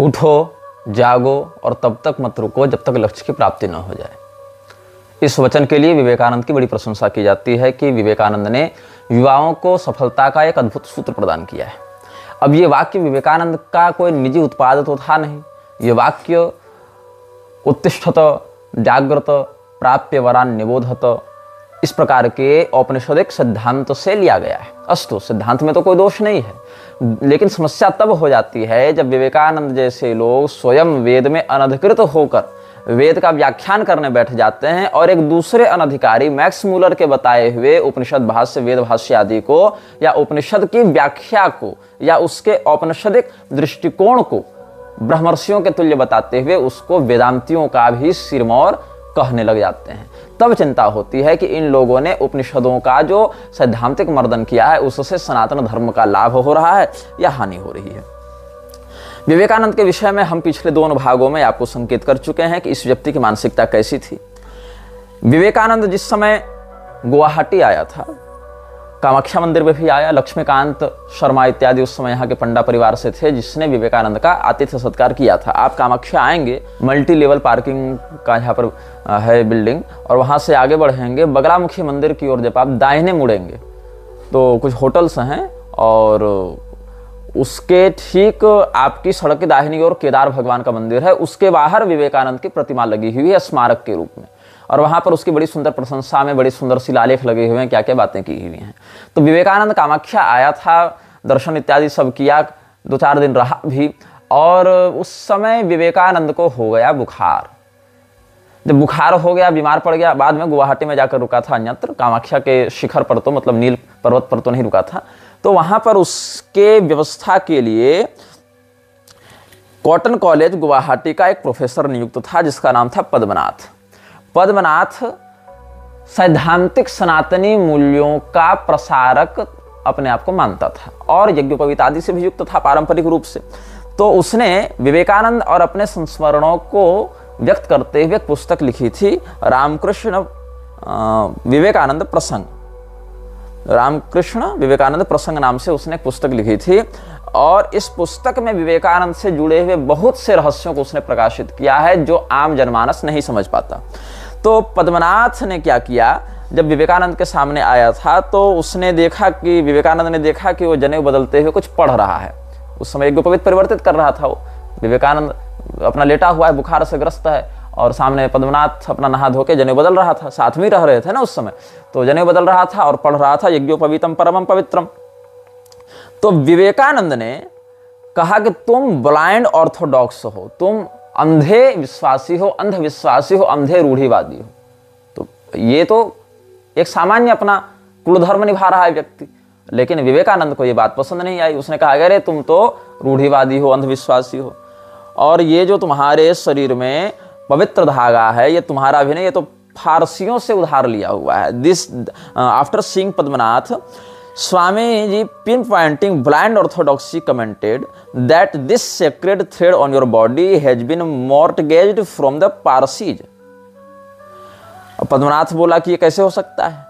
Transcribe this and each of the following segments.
उठो, जागो और तब तक मत रुको जब तक लक्ष्य की प्राप्ति न हो जाए। इस वचन के लिए विवेकानंद की बड़ी प्रशंसा की जाती है कि विवेकानंद ने युवाओं को सफलता का एक अद्भुत सूत्र प्रदान किया है। अब ये वाक्य विवेकानंद का कोई निजी उत्पाद तो था नहीं। ये वाक्य उत्तिष्ठत, जागृत, प्राप्य वरान निबोधत, इस प्रकार के औपनिषदिक सिद्धांत से लिया गया है। अस्तु, सिद्धांत में तो कोई दोष नहीं है, लेकिन समस्या तब हो जाती है जब विवेकानंद जैसे लोग स्वयं वेद में अनधिकृत होकर वेद का व्याख्यान करने बैठ जाते हैं और एक दूसरे अनधिकारी मैक्स मूलर के बताए हुए उपनिषद भाष्य, वेद भाष्य आदि को या उपनिषद की व्याख्या को या उसके औपनिषदिक दृष्टिकोण को ब्रह्मर्षियों के तुल्य बताते हुए उसको वेदांतियों का भी सिरमौर कहने लग जाते हैं। तब चिंता होती है कि इन लोगों ने उपनिषदों का जो सैद्धांतिक मर्दन किया है उससे सनातन धर्म का लाभ हो रहा है या हानि हो रही है। विवेकानंद के विषय में हम पिछले 2 अनुभागों में आपको संकेत कर चुके हैं कि इस व्यक्ति की मानसिकता कैसी थी। विवेकानंद जिस समय गुवाहाटी आया था, कामाख्या मंदिर में भी आया। लक्ष्मीकांत शर्मा इत्यादि उस समय यहाँ के पंडा परिवार से थे जिसने विवेकानंद का आतिथ्य सत्कार किया था। आप कामाख्या आएंगे, मल्टी लेवल पार्किंग का यहाँ पर है बिल्डिंग, और वहाँ से आगे बढ़ेंगे बगलामुखी मंदिर की ओर। जब आप दाहिने मुड़ेंगे तो कुछ होटल्स हैं और उसके ठीक आपकी सड़क की दाहिनी ओर केदार भगवान का मंदिर है। उसके बाहर विवेकानंद की प्रतिमा लगी हुई है स्मारक के रूप में, और वहां पर उसकी बड़ी सुंदर प्रशंसा में बड़ी सुंदर शिलालेख लगे हुए हैं, क्या क्या बातें की हुई हैं। तो विवेकानंद कामाख्या आया था, दर्शन इत्यादि सब किया, 2-4 दिन रहा भी, और उस समय विवेकानंद को हो गया बुखार। जब बुखार हो गया, बीमार पड़ गया, बाद में गुवाहाटी में जाकर रुका था, अन्यत्र कामाख्या के शिखर पर तो मतलब नील पर्वत पर तो नहीं रुका था। तो वहां पर उसके व्यवस्था के लिए कॉटन कॉलेज गुवाहाटी का एक प्रोफेसर नियुक्त था जिसका नाम था पद्मनाथ। पद्मनाथ सैद्धांतिक सनातनी मूल्यों का प्रसारक अपने आप को मानता था और यज्ञोपवीत आदि से भी युक्त था पारंपरिक रूप से। तो उसने विवेकानंद और अपने संस्मरणों को व्यक्त करते हुए एक पुस्तक लिखी थी, रामकृष्ण विवेकानंद प्रसंग। रामकृष्ण विवेकानंद प्रसंग नाम से उसने एक पुस्तक लिखी थी, और इस पुस्तक में विवेकानंद से जुड़े हुए बहुत से रहस्यों को उसने प्रकाशित किया है जो आम जनमानस नहीं समझ पाता। तो पद्मनाथ ने क्या किया, जब विवेकानंद के सामने आया था तो उसने देखा कि विवेकानंद ने देखा कि वो जनेऊ बदलते हुए कुछ पढ़ रहा है। उस समय यज्ञोपवीत परिवर्तित कर रहा था वो। विवेकानंद अपना लेटा हुआ है, बुखार से ग्रस्त है, और सामने पद्मनाथ अपना नहा धो के जनेऊ बदल रहा था। साथ में रह रहे थे ना उस समय, तो जनेऊ बदल रहा था और पढ़ रहा था यज्ञोपवीतम परमम पवित्रम। तो विवेकानंद ने कहा कि तुम ब्लाइंड ऑर्थोडॉक्स हो, तुम अंधे विश्वासी हो, अंधविश्वासी हो, अंधे रूढ़िवादी हो। तो ये तो एक सामान्य अपना कुलधर्म निभा रहा है व्यक्ति, लेकिन विवेकानंद को ये बात पसंद नहीं आई। उसने कहा अरे तुम तो रूढ़िवादी हो, अंधविश्वासी हो, और ये जो तुम्हारे शरीर में पवित्र धागा है ये तुम्हारा भी नहीं, ये तो फारसियों से उधार लिया हुआ है। This after seeing Padmanath, Swami ji pinpointing blind orthodoxy commented that this sacred thread on your body has been mortgaged from the Parsis। Padmanath बोला कि ये कैसे हो सकता है,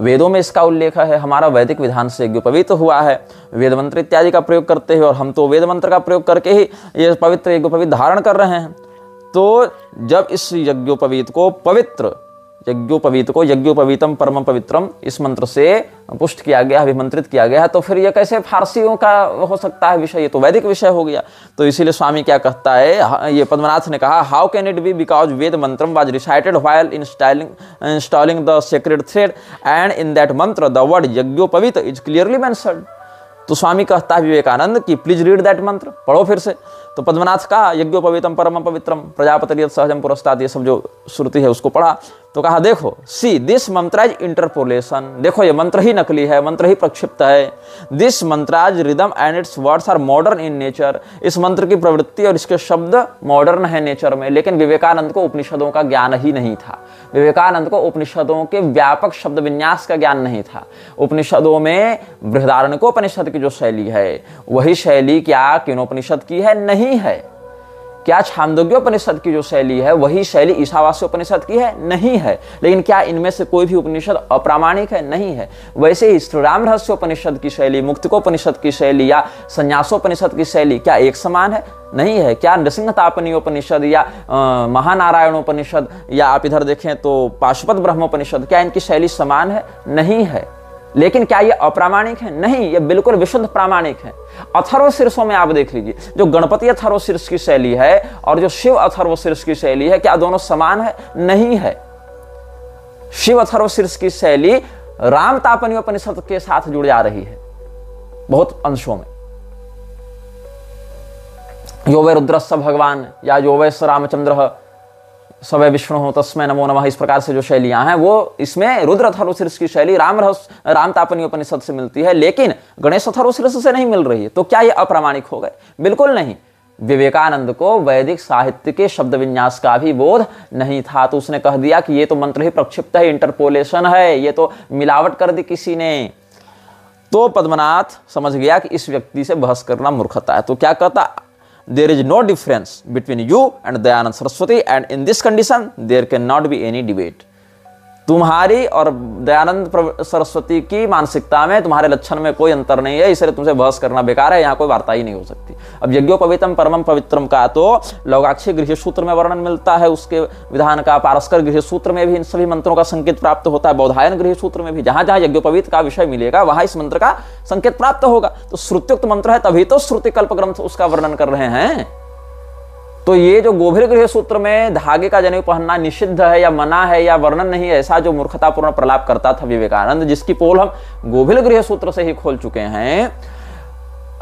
वेदों में इसका उल्लेख है, हमारा वैदिक विधान से यज्ञोपवीत हुआ है, वेद मंत्र इत्यादि का प्रयोग करते हैं, और हम तो वेद मंत्र का प्रयोग करके ही ये पवित्र यज्ञोपवीत धारण कर रहे हैं। तो जब इस यज्ञोपवीत को पवित्र यज्ञोपवीत को यज्ञोपवीतम परम पवित्रम इस मंत्र से पुष्ट किया गया, अभिमंत्रित किया गया, तो फिर यह कैसे फारसियों का हो सकता है विषय, ये तो वैदिक विषय हो गया। तो इसीलिए स्वामी क्या कहता है, ये पद्मनाथ ने कहा, how can it be because Veda mantram was recited while installing the sacred thread and in that mantra the word yajnopavita is clearly mentioned. तो स्वामी कहता है विवेकानंद कि प्लीज रीड दैट मंत्र, पढ़ो फिर से। तो पद्मनाथ कहा यज्ञोपवीतम परम पवित्रम प्रजापति सहजम पुरस्ताद, ये सब जो श्रुति है उसको पढ़ा। तो कहा देखो, सी दिस मंत्राज इंटरपोलेशन, देखो ये मंत्र ही नकली है, मंत्र ही प्रक्षिप्त है। This mantra's rhythm and its words are modern in nature, इस मंत्र की प्रवृत्ति और इसके शब्द मॉडर्न है नेचर में। लेकिन विवेकानंद को उपनिषदों का ज्ञान ही नहीं था, विवेकानंद को उपनिषदों के व्यापक शब्द विन्यास का ज्ञान नहीं था। उपनिषदों में बृहदारण्यकोपनिषद की जो शैली है वही शैली क्या किनोपनिषद की है? नहीं है। क्या छांदोग्योपनिषद की जो शैली है वही शैली ईशावास्योपनिषद की है? नहीं है। लेकिन क्या इनमें से कोई भी उपनिषद अप्रामाणिक है? नहीं है। वैसे ही श्री राम रहस्योपनिषद की शैली, मुक्तिकोपनिषद की शैली या संन्यासोपनिषद की शैली क्या एक समान है? नहीं है। क्या नृसिंहतापनीयोपनिषद या महानारायणोपनिषद या आप इधर देखें तो पाशुपत ब्रह्मोपनिषद, क्या इनकी शैली समान है? नहीं है। लेकिन क्या ये अप्रामाणिक है? नहीं, ये बिल्कुल विशुद्ध प्रामाणिक है। अथर्वशीर्षों में आप देख लीजिए, जो गणपति अथर्वशीर्ष की शैली है और जो शिव अथर्वशीर्ष की शैली है, क्या दोनों समान है? नहीं है। शिव अथर्वशीर्ष की शैली राम तापनीयोपनिषद के साथ जुड़ जा रही है बहुत अंशों में। यो वै रुद्रस्य भगवान या यो वै रामचंद्र सवै विष्णु हो तस्मै नमो नमः, इस प्रकार से जो शैलियां हैं वो इसमें रुद्र अथर्वशीर्ष की शैली राम तापनीयोपनिषद से मिलती है, लेकिन गणेश अथर्वशीर्ष से नहीं मिल रही है। तो क्या ये अप्रामाणिक हो गए? बिल्कुल नहीं। विवेकानंद को वैदिक साहित्य के शब्द विन्यास का भी बोध नहीं था, तो उसने कह दिया कि ये तो मंत्र ही प्रक्षिप्त है, इंटरपोलेशन है, ये तो मिलावट कर दी किसी ने। तो पद्मनाथ समझ गया कि इस व्यक्ति से बहस करना मूर्खता है। तो क्या कहता? There is no difference between you and Dayanand Saraswati, and in this condition there cannot be any debate. तुम्हारी और दयानंद सरस्वती की मानसिकता में, तुम्हारे लक्षण में कोई अंतर नहीं है, इसलिए तुमसे बहस करना बेकार है, यहाँ कोई वार्ता ही नहीं हो सकती। अब यज्ञोपवीतम परमम पवित्रम का तो लौगाक्षी गृह सूत्र में वर्णन मिलता है उसके विधान का, पारस्कर गृह सूत्र में भी इन सभी मंत्रों का संकेत प्राप्त होता है, बौधायन गृह सूत्र में भी, जहां जहां यज्ञोपवीत का विषय मिलेगा वहां इस मंत्र का संकेत प्राप्त होगा। तो श्रुत्युक्त मंत्र है, तभी तो श्रुति कल्प ग्रंथ उसका वर्णन कर रहे हैं। तो ये जो गोभिल गृह सूत्र में धागे का जनेऊ पहनना निषिद्ध है या मना है या वर्णन नहीं है, ऐसा जो मूर्खतापूर्ण प्रलाप करता था विवेकानंद, जिसकी पोल हम गोभिल गृह सूत्र से ही खोल चुके हैं,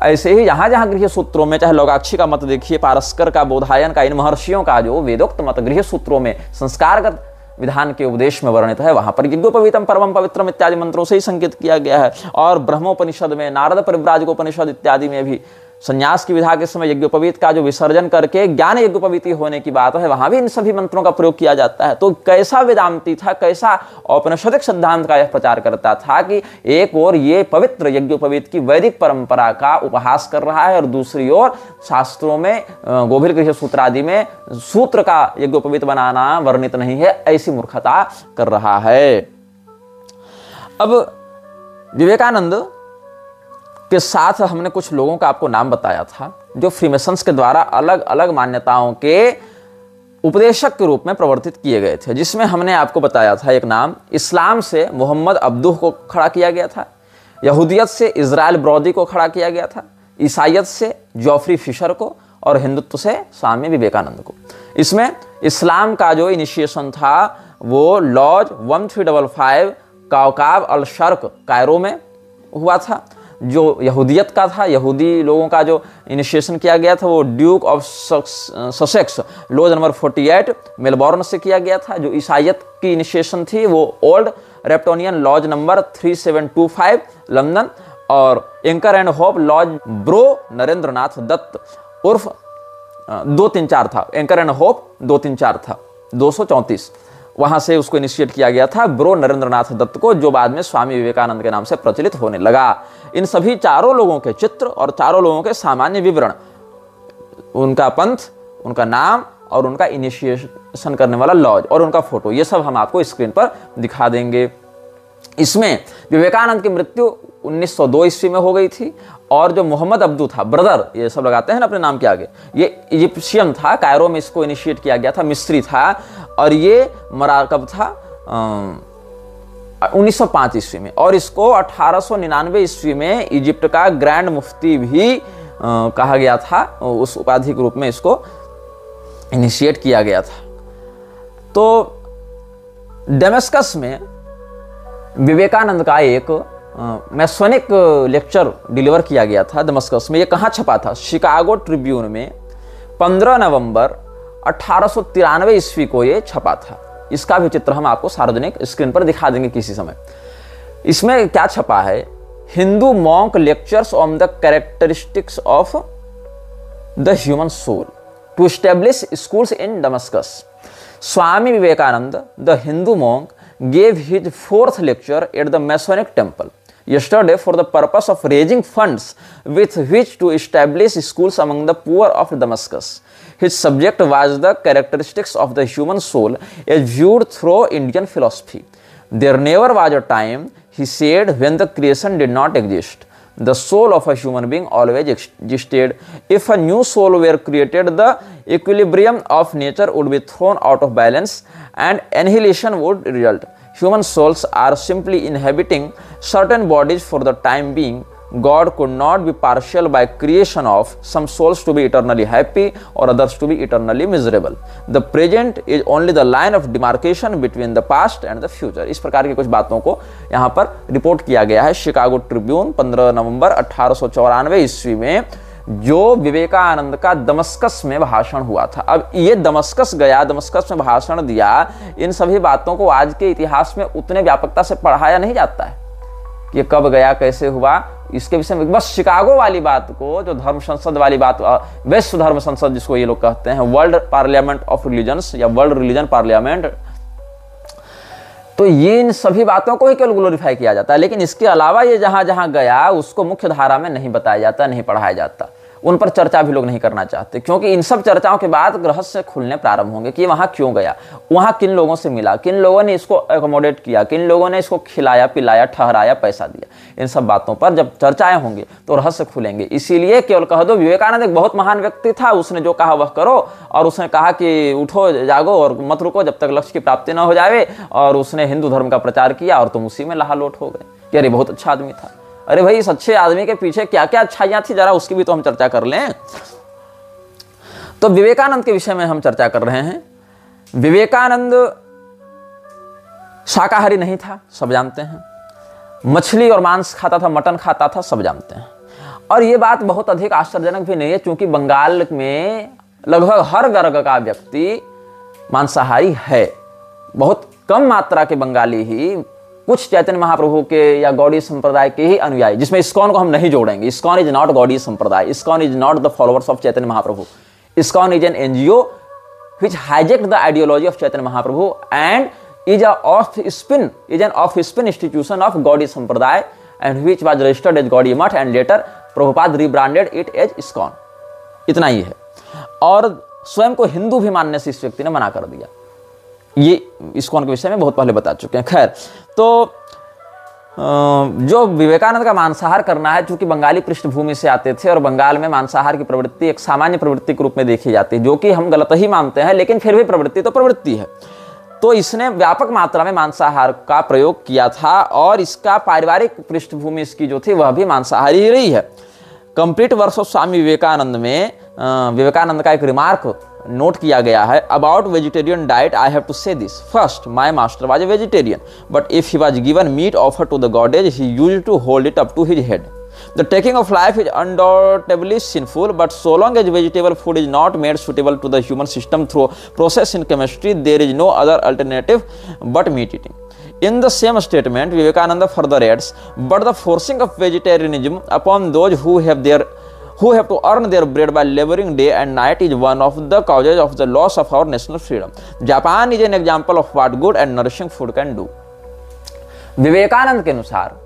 ऐसे ही जहां जहां गृह सूत्रों में, चाहे लौगाक्षी का मत देखिए, पारस्कर का, बोधायन का, इन महर्षियों का जो वेदोक्त मत गृह सूत्रों में संस्कारगत विधान के उपदेश में वर्णित है, वहां पर यज्ञोपवीतम परमम पवित्रम इत्यादि मंत्रों से ही संकेत किया गया है। और ब्रह्मोपनिषद में, नारद परिव्राजकोपनिषद इत्यादि में भी संन्यास की विधा के समय यज्ञोपवीत का जो विसर्जन करके ज्ञान यज्ञोपवीति होने की बात है, वहां भी इन सभी मंत्रों का प्रयोग किया जाता है। तो कैसा वेदांती था, कैसा औपनिषदिक सिद्धांत का यह प्रचार करता था कि एक ओर ये पवित्र यज्ञोपवीत की वैदिक परंपरा का उपहास कर रहा है और दूसरी ओर शास्त्रों में, गोभिल गृह सूत्र आदि में सूत्र का यज्ञोपवीत बनाना वर्णित नहीं है, ऐसी मूर्खता कर रहा है। अब विवेकानंद के साथ हमने कुछ लोगों का आपको नाम बताया था जो फ्रीमेसन्स के द्वारा अलग अलग मान्यताओं के उपदेशक के रूप में प्रवर्तित किए गए थे, जिसमें हमने आपको बताया था एक नाम, इस्लाम से मोहम्मद अब्दुह को खड़ा किया गया था, यहूदियत से इजराइल ब्रॉडी को खड़ा किया गया था, ईसाइयत से जॉफ्री फिशर को और हिंदुत्व से स्वामी विवेकानंद को। इसमें इस्लाम का जो इनिशिएशन था वो लॉज 1355 काउकाब अल शर्क कायरो में हुआ था। जो यहूदियत का था, यहूदी लोगों का जो इनिशिएशन किया गया था वो Duke of Sussex lodge number 48 Melbourne से किया गया था। जो ईसाइयत की इनिशिएशन थी वो old Reptonian lodge number 3725 London, और anchor and hope lodge bro Narendranath Dutt उर्फ 234 था, एंकर एंड होप 234 था, 234 वहां से उसको इनिशिएट किया गया था, ब्रो नरेंद्रनाथ दत्त को, जो बाद में स्वामी विवेकानंद के नाम से प्रचलित होने लगा। इन सभी चारों लोगों के चित्र और चारों लोगों के सामान्य विवरण, उनका पंथ, उनका नाम और उनका इनिशिएशन करने वाला लॉज और उनका फोटो, ये सब हम आपको स्क्रीन पर दिखा देंगे। इसमें विवेकानंद की मृत्यु 1902 ईस्वी में हो गई थी, और जो मोहम्मद अब्दू था, ब्रदर ये सब लगाते हैं ना अपने नाम के आगे, ये इजिप्शियन था, कायरो में इसको इनिशिएट किया गया था, मिस्री था, और ये मराकब था 1905 ईस्वी में, और इसको 1899 ईस्वी में इजिप्ट का ग्रैंड मुफ्ती भी कहा गया था, उस उपाधि के रूप में इसको इनिशिएट किया गया था। तो डेमस्कस में विवेकानंद का एक मैसोनिक लेक्चर डिलीवर किया गया था दमस्कस में। ये कहाँ छपा था? शिकागो ट्रिब्यून में 15 नवंबर 1893 ईस्वी को ये छपा था। इसका भी चित्र हम आपको सार्वजनिक स्क्रीन पर दिखा देंगे किसी समय। इसमें क्या छपा है? Hindu monk lectures on the characteristics of the human soul to establish schools in Damascus. Swami Vivekananda, the Hindu monk, gave his 4th lecture at the Masonic Temple yesterday for the purpose of raising funds with which to establish schools among the poor of Damascus. His subject was the characteristics of the human soul as viewed through Indian philosophy. There never was a time, he said, when the creation did not exist. The soul of a human being always existed. If a new soul were created, the equilibrium of nature would be thrown out of balance and annihilation would result. Human souls are simply inhabiting certain bodies for the time being. God could not be partial by creation of some souls to be eternally happy or others to be eternally miserable. The present is only the line of demarcation between the past and the future. इस प्रकार की कुछ बातों को यहाँ पर report किया गया है शिकागो ट्रिब्यून 15 नवंबर 1894 ईस्वी में, जो विवेकानंद का दमस्कस में भाषण हुआ था। अब ये दमस्कस गया, दमस्कस में भाषण दिया, इन सभी बातों को आज के इतिहास में उतने व्यापकता से पढ़ाया नहीं जाता है। ये कब गया, कैसे हुआ, इसके विषय में बस शिकागो वाली बात को, जो धर्म संसद वाली बात, विश्व धर्म संसद जिसको ये लोग कहते हैं, वर्ल्ड पार्लियामेंट ऑफ रिलीजन्स या वर्ल्ड रिलीजन पार्लियामेंट, तो ये इन सभी बातों को ही केवल ग्लोरीफाई किया जाता है। लेकिन इसके अलावा ये जहां जहां गया उसको मुख्य धारा में नहीं बताया जाता, नहीं पढ़ाया जाता, उन पर चर्चा भी लोग नहीं करना चाहते, क्योंकि इन सब चर्चाओं के बाद रहस्य खुलने प्रारंभ होंगे कि वहां क्यों गया, वहां किन लोगों से मिला, किन लोगों ने इसको एकोमोडेट किया, किन लोगों ने इसको खिलाया पिलाया ठहराया पैसा दिया। इन सब बातों पर जब चर्चाएं होंगी तो रहस्य खुलेंगे। इसीलिए केवल कह दो विवेकानंद एक बहुत महान व्यक्ति था, उसने जो कहा वह करो, और उसने कहा कि उठो जागो और मत रुको जब तक लक्ष्य की प्राप्ति न हो जाए, और उसने हिंदू धर्म का प्रचार किया और तुम उसी में लहालोट हो गए कि अरे बहुत अच्छा आदमी था। अरे भाई, इस अच्छे आदमी के पीछे क्या क्या अच्छाइयां थी, जरा उसकी भी तो हम चर्चा कर लें। तो विवेकानंद के विषय में हम चर्चा कर रहे हैं। विवेकानंद शाकाहारी नहीं था, सब जानते हैं। मछली और मांस खाता था, मटन खाता था, सब जानते हैं। और यह बात बहुत अधिक आश्चर्यजनक भी नहीं है, क्योंकि बंगाल में लगभग हर वर्ग का व्यक्ति मांसाहारी है। बहुत कम मात्रा के बंगाली ही कुछ चैतन्य महाप्रभु के या गौड़ी संप्रदाय के ही अनुयायी, जिसमें इस्कॉन को हम नहीं जोड़ेंगे। इस्कॉन इज नॉट गौड़ी संप्रदाय, ISKCON is not the followers of Chaitanya Mahaprabhu. ISKCON is an NGO which hijacked the ideology of Chaitanya Mahaprabhu and is an offspring institution of Gaudiya Sampradaya, and which was registered as Gaudiya Math and later Prabhupada rebranded it as ISKCON। इतना ही है। और स्वयं को हिंदू भी मानने से इस व्यक्ति ने मना कर दिया। ये ISKCON के विषय में बहुत पहले बता चुके हैं। खैर, तो जो विवेकानंद का मांसाहार करना है, चूंकि बंगाली पृष्ठभूमि से आते थे और बंगाल में मांसाहार की प्रवृत्ति एक सामान्य प्रवृत्ति के रूप में देखी जाती है, जो कि हम गलत ही मानते हैं, लेकिन फिर भी प्रवृत्ति तो प्रवृत्ति है। तो इसने व्यापक मात्रा में मांसाहार का प्रयोग किया था और इसका पारिवारिक पृष्ठभूमि इसकी जो थी वह भी मांसाहारी ही रही है। Complete works of Swami Vivekananda में विवेकानंद का एक रिमार्क नोट किया गया है। About vegetarian diet I have to say this, first my master was a vegetarian, but if he was given meat offer to the goddess he used to hold it up to his head. The taking of life is undoubtedly sinful, but so long as vegetable food is not made suitable to the human system through process in chemistry, there is no other alternative but meat eating. In the same statement, Vivekananda further adds, but the forcing of vegetarianism upon those who have to earn their bread by laboring day and night is one of the causes of the loss of our national freedom. Japan is an example of what good and nourishing food can do. Vivekananda के अनुसार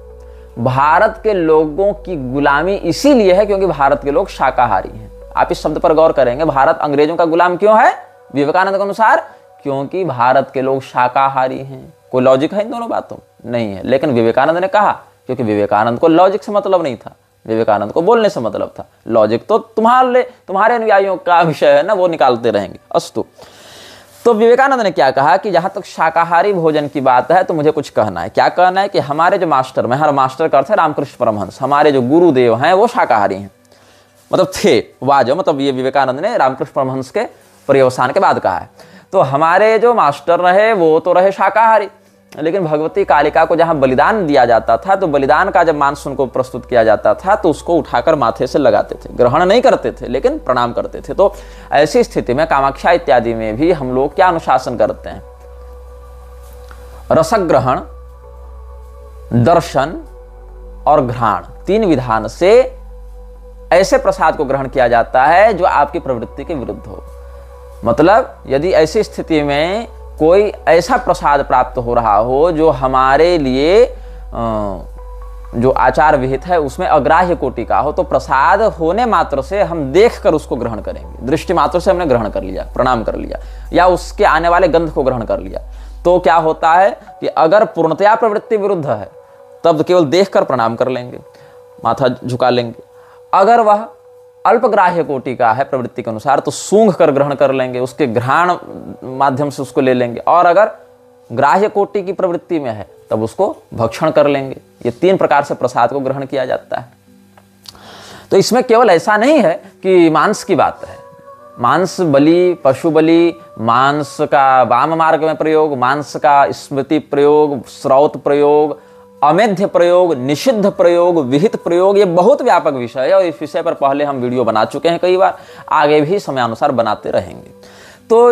भारत के लोगों की गुलामी इसीलिए है क्योंकि भारत के लोग शाकाहारी हैं। आप इस शब्द पर गौर करेंगे, भारत अंग्रेजों का गुलाम क्यों है विवेकानंद के अनुसार? क्योंकि भारत के लोग शाकाहारी हैं। कोई लॉजिक है इन दोनों बातों? नहीं है। लेकिन विवेकानंद ने कहा, क्योंकि विवेकानंद को लॉजिक से मतलब नहीं था, विवेकानंद को बोलने से मतलब था। लॉजिक तो तुम्हारे अनुयायियों का विषय है ना, वो निकालते रहेंगे। अस्तु, तो विवेकानंद ने क्या कहा कि जहां तक शाकाहारी भोजन की बात है तो मुझे कुछ कहना है। क्या कहना है कि हमारे जो मास्टर, मैं हर मास्टर का अर्थ है रामकृष्ण परमहंस, हमारे जो गुरुदेव हैं वो शाकाहारी हैं, मतलब थे, वाजो, मतलब ये विवेकानंद ने रामकृष्ण परमहंस के पर्यवसान के बाद कहा है। तो हमारे जो मास्टर रहे वो तो रहे शाकाहारी, लेकिन भगवती कालिका को जहां बलिदान दिया जाता था तो बलिदान का जब मांस उनको प्रस्तुत किया जाता था तो उसको उठाकर माथे से लगाते थे, ग्रहण नहीं करते थे लेकिन प्रणाम करते थे। तो ऐसी स्थिति में कामाख्या इत्यादि में भी हम लोग क्या अनुशासन करते हैं? रसग्रहण, दर्शन और घ्राण, तीन विधान से ऐसे प्रसाद को ग्रहण किया जाता है जो आपकी प्रवृत्ति के विरुद्ध हो। मतलब यदि ऐसी स्थिति में कोई ऐसा प्रसाद प्राप्त हो रहा हो जो हमारे लिए जो आचार विहित है उसमें अग्राह्य कोटि का हो, तो प्रसाद होने मात्र से हम देख कर उसको ग्रहण करेंगे। दृष्टि मात्र से हमने ग्रहण कर लिया, प्रणाम कर लिया, या उसके आने वाले गंध को ग्रहण कर लिया, तो क्या होता है कि अगर पूर्णतया प्रवृत्ति विरुद्ध है तब केवल देख कर प्रणाम कर लेंगे, माथा झुका लेंगे। अगर वह अल्पग्राह्य कोटि का है प्रवृत्ति के अनुसार तो सूंघ कर ग्रहण कर लेंगे, उसके घ्राण माध्यम से उसको ले लेंगे। और अगर ग्राह्य कोटि की प्रवृत्ति में है तब उसको भक्षण कर लेंगे। ये 3 प्रकार से प्रसाद को ग्रहण किया जाता है। तो इसमें केवल ऐसा नहीं है कि मांस की बात है। मांस बलि, पशु बलि, मांस का वाम मार्ग में प्रयोग, मांस का स्मृति प्रयोग, श्रौत प्रयोग, अमेध्य प्रयोग, निषिद्ध प्रयोग, विहित प्रयोग, ये बहुत व्यापक विषय है और इस विषय पर पहले हम वीडियो बना चुके हैं कई बार, आगे भी समयानुसार बनाते रहेंगे। तो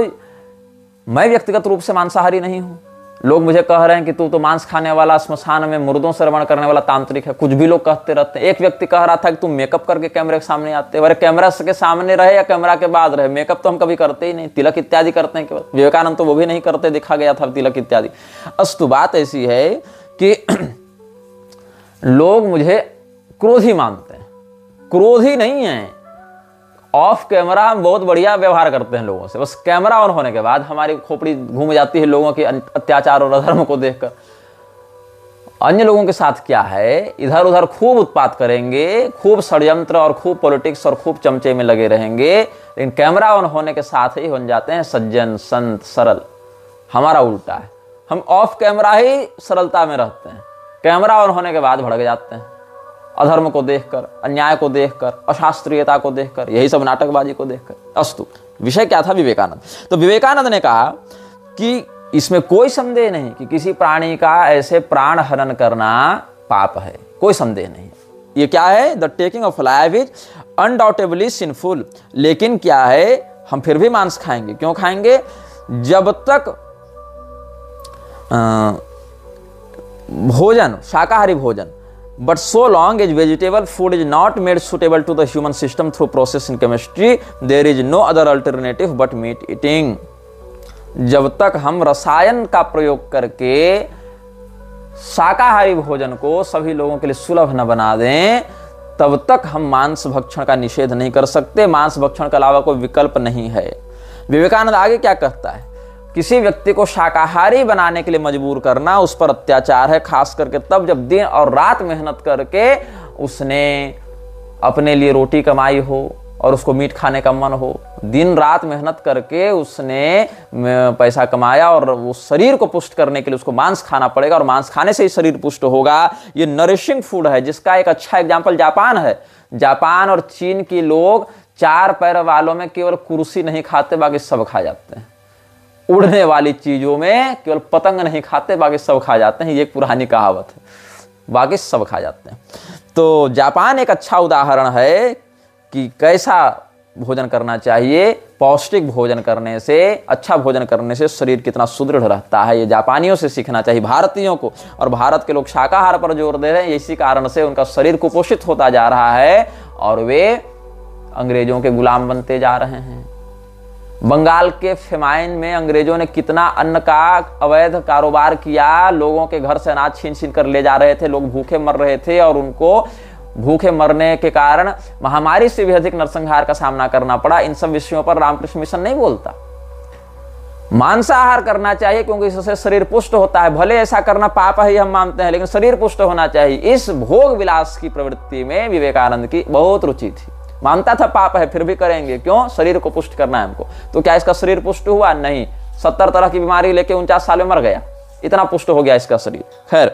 मैं व्यक्तिगत रूप से मांसाहारी नहीं हूं। लोग मुझे कह रहे हैं कि तू तो मांस खाने वाला, श्मशान में मुर्दों से रमण करने वाला तांत्रिक है, कुछ भी लोग कहते रहते हैं। एक व्यक्ति कह रहा था कि तुम मेकअप करके कैमरे के सामने आते हो। अरे कैमरा के सामने रहे या कैमरा के बाद रहे, मेकअप तो हम कभी करते ही नहीं, तिलक इत्यादि करते हैं केवल। विवेकानंद तो वो भी नहीं करते, दिखा गया था तिलक इत्यादि। अस्तु, बात ऐसी है कि लोग मुझे क्रोधी मानते हैं। क्रोधी नहीं है, ऑफ कैमरा हम बहुत बढ़िया व्यवहार करते हैं लोगों से, बस कैमरा ऑन होने के बाद हमारी खोपड़ी घूम जाती है लोगों के अत्याचार और अधर्म को देखकर। अन्य लोगों के साथ क्या है, इधर उधर खूब उत्पात करेंगे, खूब षड्यंत्र और खूब पॉलिटिक्स और खूब चमचे में लगे रहेंगे, लेकिन कैमरा ऑन होने के साथ ही बन जाते हैं सज्जन, संत, सरल। हमारा उल्टा है, हम ऑफ कैमरा ही सरलता में रहते हैं, कैमरा ऑन होने के बाद भड़क जाते हैं, अधर्म को देखकर, अन्याय को देखकर, अशास्त्रीयता को देखकर, यही सब नाटकबाजी को देखकर। अस्तु, विषय क्या था? विवेकानंद। तो विवेकानंद ने कहा कि इसमें कोई संदेह नहीं कि किसी प्राणी का ऐसे प्राण हरण करना पाप है, कोई संदेह नहीं। ये क्या है? The taking of life is undoubtedly sinful. लेकिन क्या है, हम फिर भी मांस खाएंगे। क्यों खाएंगे? जब तक भोजन, शाकाहारी भोजन, but so long as vegetable food is not made suitable to the human system through process in chemistry, there is no other alternative but meat eating. जब तक हम रसायन का प्रयोग करके शाकाहारी भोजन को सभी लोगों के लिए सुलभ न बना दें, तब तक हम मांस भक्षण का निषेध नहीं कर सकते। मांस भक्षण के अलावा कोई विकल्प नहीं है। विवेकानंद आगे क्या कहता है? किसी व्यक्ति को शाकाहारी बनाने के लिए मजबूर करना उस पर अत्याचार है, खास करके तब जब दिन और रात मेहनत करके उसने अपने लिए रोटी कमाई हो और उसको मीट खाने का मन हो। दिन रात मेहनत करके उसने पैसा कमाया और वो शरीर को पुष्ट करने के लिए उसको मांस खाना पड़ेगा और मांस खाने से ही शरीर पुष्ट होगा। ये नरिशिंग फूड है, जिसका एक अच्छा एग्जाम्पल जापान है। जापान और चीन के लोग 4 पैर वालों में केवल कुर्सी नहीं खाते, बाकी सब खा जाते हैं। उड़ने वाली चीजों में केवल पतंग नहीं खाते, बाकी सब खा जाते हैं। ये एक पुरानी कहावत है, बाकी सब खा जाते हैं। तो जापान एक अच्छा उदाहरण है कि कैसा भोजन करना चाहिए। पौष्टिक भोजन करने से, अच्छा भोजन करने से शरीर कितना सुदृढ़ रहता है, ये जापानियों से सीखना चाहिए भारतीयों को। और भारत के लोग शाकाहार पर जोर दे रहे हैं, इसी कारण से उनका शरीर कुपोषित होता जा रहा है और वे अंग्रेजों के गुलाम बनते जा रहे हैं। बंगाल के फेमाइन में अंग्रेजों ने कितना अन्न का अवैध कारोबार किया, लोगों के घर से अनाज छीन छीन कर ले जा रहे थे, लोग भूखे मर रहे थे और उनको भूखे मरने के कारण महामारी से भी अधिक नरसंहार का सामना करना पड़ा। इन सब विषयों पर रामकृष्ण मिशन नहीं बोलता। मांसाहार करना चाहिए क्योंकि इससे शरीर पुष्ट होता है। भले ऐसा करना पाप है हम मानते हैं, लेकिन शरीर पुष्ट होना चाहिए। इस भोग विलास की प्रवृत्ति में विवेकानंद की बहुत रुचि थी। मानता था पाप है, फिर भी करेंगे, क्यों? शरीर को पुष्ट करना है हमको। तो क्या इसका शरीर पुष्ट हुआ? नहीं। 70 तरह की बीमारी लेके 49 साल में मर गया, इतना पुष्ट हो गया इसका शरीर। खैर,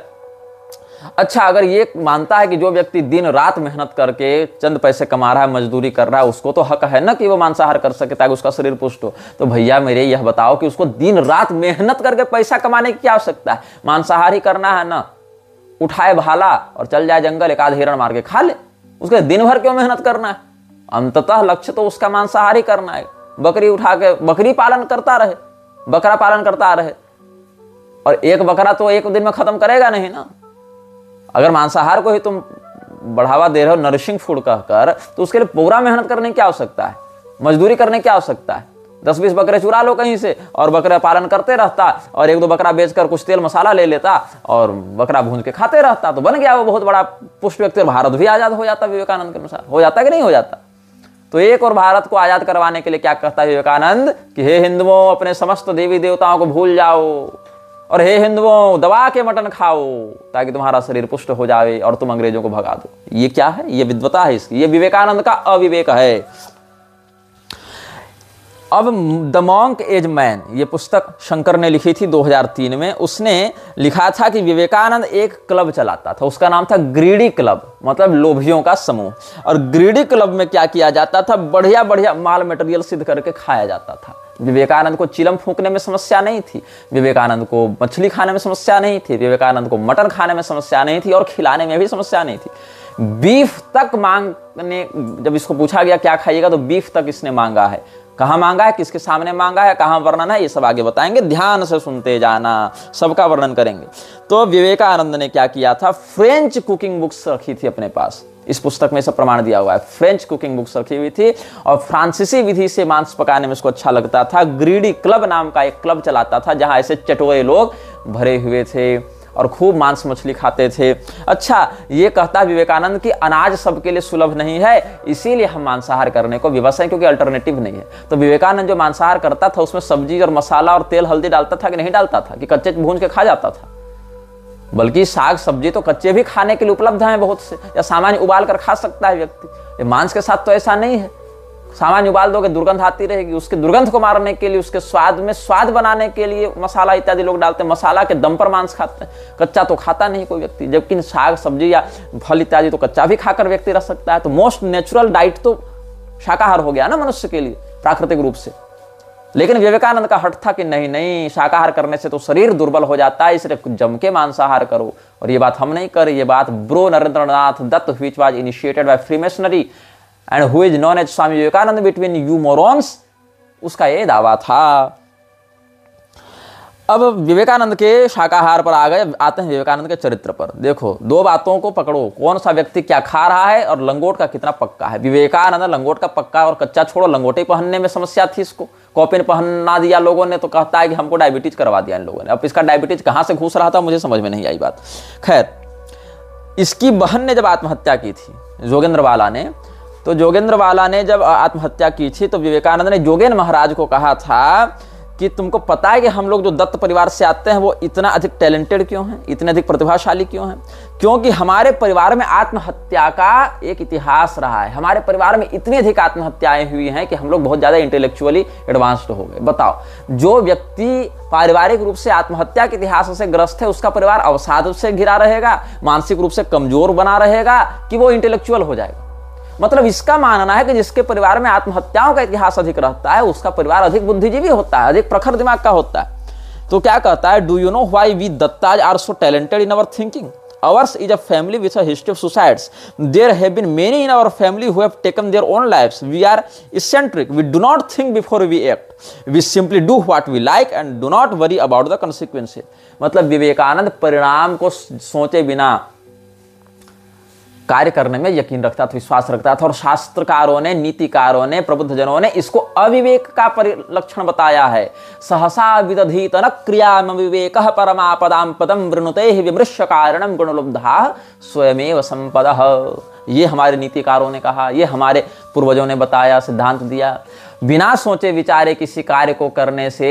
अच्छा, अगर ये मानता है कि जो व्यक्ति दिन रात मेहनत करके चंद पैसे कमा रहा है, मजदूरी कर रहा है, उसको तो हक है ना कि वो मांसाहार कर सके ताकि उसका शरीर पुष्ट हो। तो भैया मेरे यह बताओ कि उसको दिन रात मेहनत करके पैसा कमाने की क्या आवश्यकता है? मांसाहारी करना है ना, उठाए भाला और चल जाए जंगल, एक आध हिरण मार के खा ले। उसके दिन भर क्यों मेहनत करना है? अंततः लक्ष्य तो उसका मांसाहारी करना है। बकरी उठा के बकरी पालन करता रहे, बकरा पालन करता रहे, और एक बकरा तो एक दिन में खत्म करेगा नहीं ना। अगर मांसाहार को ही तुम बढ़ावा दे रहे हो नरिशिंग फूड कहकर, तो उसके लिए पूरा मेहनत करने की आवश्यकता है, मजदूरी करने की आवश्यकता है। 10-20 बकरे चुरा लो कहीं से और बकरा पालन करते रहता और 1-2 बकरा बेचकर कुछ तेल मसाला ले लेता और बकरा भून के खाते रहता, तो बन गया वो बहुत बड़ा पुष्ट व्यक्ति और भारत भी आजाद हो जाता विवेकानंद के अनुसार। हो जाता कि नहीं हो जाता? तो एक और भारत को आजाद करवाने के लिए क्या कहता है विवेकानंद कि हे हिंदुओं, अपने समस्त देवी देवताओं को भूल जाओ और हे हिंदुओं, दबा के मटन खाओ ताकि तुम्हारा शरीर पुष्ट हो जाए और तुम अंग्रेजों को भगा दो। ये क्या है? ये विद्वता है इसकी, ये विवेकानंद का अविवेक है। अब द मॉन्क एज मैन, ये पुस्तक शंकर ने लिखी थी 2003 में। उसने लिखा था कि विवेकानंद एक क्लब चलाता था, उसका नाम था ग्रीडी क्लब, मतलब लोभियों का समूह। और ग्रीडी क्लब में क्या किया जाता था? बढ़िया बढ़िया माल मटेरियल सिद्ध करके खाया जाता था। विवेकानंद को चिलम फूंकने में समस्या नहीं थी, विवेकानंद को मछली खाने में समस्या नहीं थी, विवेकानंद को मटन खाने में समस्या नहीं थी और खिलाने में भी समस्या नहीं थी। बीफ तक मांगने, जब इसको पूछा गया क्या खाइएगा, तो बीफ तक इसने मांगा है। कहाँ मांगा है, किसके सामने मांगा है, कहाँ वर्णन है, ये सब आगे बताएंगे, ध्यान से सुनते जाना, सबका वर्णन करेंगे। तो विवेकानंद ने क्या किया था? फ्रेंच कुकिंग बुक्स रखी थी अपने पास, इस पुस्तक में सब प्रमाण दिया हुआ है। फ्रेंच कुकिंग बुक्स रखी हुई थी और फ्रांसीसी विधि से मांस पकाने में उसको अच्छा लगता था। ग्रीडी क्लब नाम का एक क्लब चलाता था जहां ऐसे चटोरे लोग भरे हुए थे और खूब मांस मछली खाते थे। अच्छा, ये कहता विवेकानंद कि अनाज सबके लिए सुलभ नहीं है, इसीलिए हम मांसाहार करने को विवश हैं, क्योंकि अल्टरनेटिव नहीं है। तो विवेकानंद जो मांसाहार करता था उसमें सब्जी और मसाला और तेल हल्दी डालता था कि नहीं डालता था, कि कच्चे भून के खा जाता था? बल्कि साग सब्जी तो कच्चे भी खाने के लिए उपलब्ध हैं बहुत से, या सामान्य उबाल कर खा सकता है व्यक्ति। मांस के साथ तो ऐसा नहीं है, सामान्य उबाल दोगे दुर्गंध आती रहेगी। उसके दुर्गंध को मारने के लिए, उसके स्वाद में स्वाद बनाने के लिए मसाला इत्यादि लोग डालते हैं, मसाला के दम पर मांस खाते हैं, कच्चा तो खाता नहीं कोई व्यक्ति। जबकि साग सब्जी या फल इत्यादि तो कच्चा भी खाकर व्यक्ति रह सकता है। तो मोस्ट नेचुरल डाइट तो शाकाहार हो गया ना मनुष्य के लिए प्राकृतिक रूप से। लेकिन विवेकानंद का हट था कि नहीं नहीं, शाकाहार करने से तो शरीर दुर्बल हो जाता है, इसलिए जम के मांसाहार करो। और ये बात हम नहीं कर, ये बात bro Narendranath Dutt, which was initiated by freemasonry and who is known as Swami Vivekananda between you morons, उसका ये दावा था। अब विवेकानंद के शाकाहार पर आते हैं विवेकानंद के चरित्र पर। देखो, दो बातों को पकड़ो, कौन सा व्यक्ति क्या खा रहा है और लंगोट का कितना पक्का है। विवेकानंद लंगोट का पक्का और कच्चा छोड़ो, लंगोटे पहनने में समस्या थी, इसको कॉपिन पहना दिया लोगों ने, तो कहता है कि हमको डायबिटीज करवा दिया इन लोगों ने। अब इसका डायबिटीज कहां से घुस रहा था मुझे समझ में नहीं आई बात। खैर, इसकी बहन ने जब आत्महत्या की थी, जोगेंद्र वाला ने, तो जोगेंद्र वाला ने जब आत्महत्या की थी तो विवेकानंद ने जोगेन महाराज को कहा था कि तुमको पता है कि हम लोग जो दत्त परिवार से आते हैं वो इतना अधिक टैलेंटेड क्यों हैं, इतने अधिक प्रतिभाशाली क्यों हैं? क्योंकि हमारे परिवार में आत्महत्या का एक इतिहास रहा है। हमारे परिवार में इतनी अधिक आत्महत्याएं हुई हैं कि हम लोग बहुत ज्यादा इंटेलेक्चुअली एडवांस्ड हो गए। बताओ, जो व्यक्ति पारिवारिक रूप से आत्महत्या के इतिहास से ग्रस्त है, उसका परिवार अवसाद से घिरा रहेगा, मानसिक रूप से कमजोर बना रहेगा, कि वो इंटेलेक्चुअल हो जाएगा? मतलब इसका मानना है कि जिसके परिवार में आत्महत्याओं का इतिहास अधिक रहता है उसका परिवार अधिक बुद्धिजीवी होता है, अधिक प्रखर दिमाग का होता है। तो क्या कहता है, do you know why we Duttas are so talented in our thinking? Ours is a family with a history of suicides. There have been many in our family who have taken their own lives. We are eccentric. We do not think before we act. We simply do what we like and do not worry about the consequences. मतलब विवेकानंद परिणाम को सोचे बिना कार्य करने में यकीन रखता था, विश्वास रखता था। और शास्त्रकारों ने, नीतिकारों ने, प्रबुद्धजनों ने इसको अविवेक का परिलक्षण बताया है। सहसा विदधीत न क्रियाम विवेकः परमापदां पदं वृणुतेः विमृश्य कारणं गुणलुब्धः स्वयमेव संपदः। ये हमारे नीतिकारों ने कहा, ये हमारे पूर्वजों ने बताया, सिद्धांत दिया। बिना सोचे विचारे किसी कार्य को करने से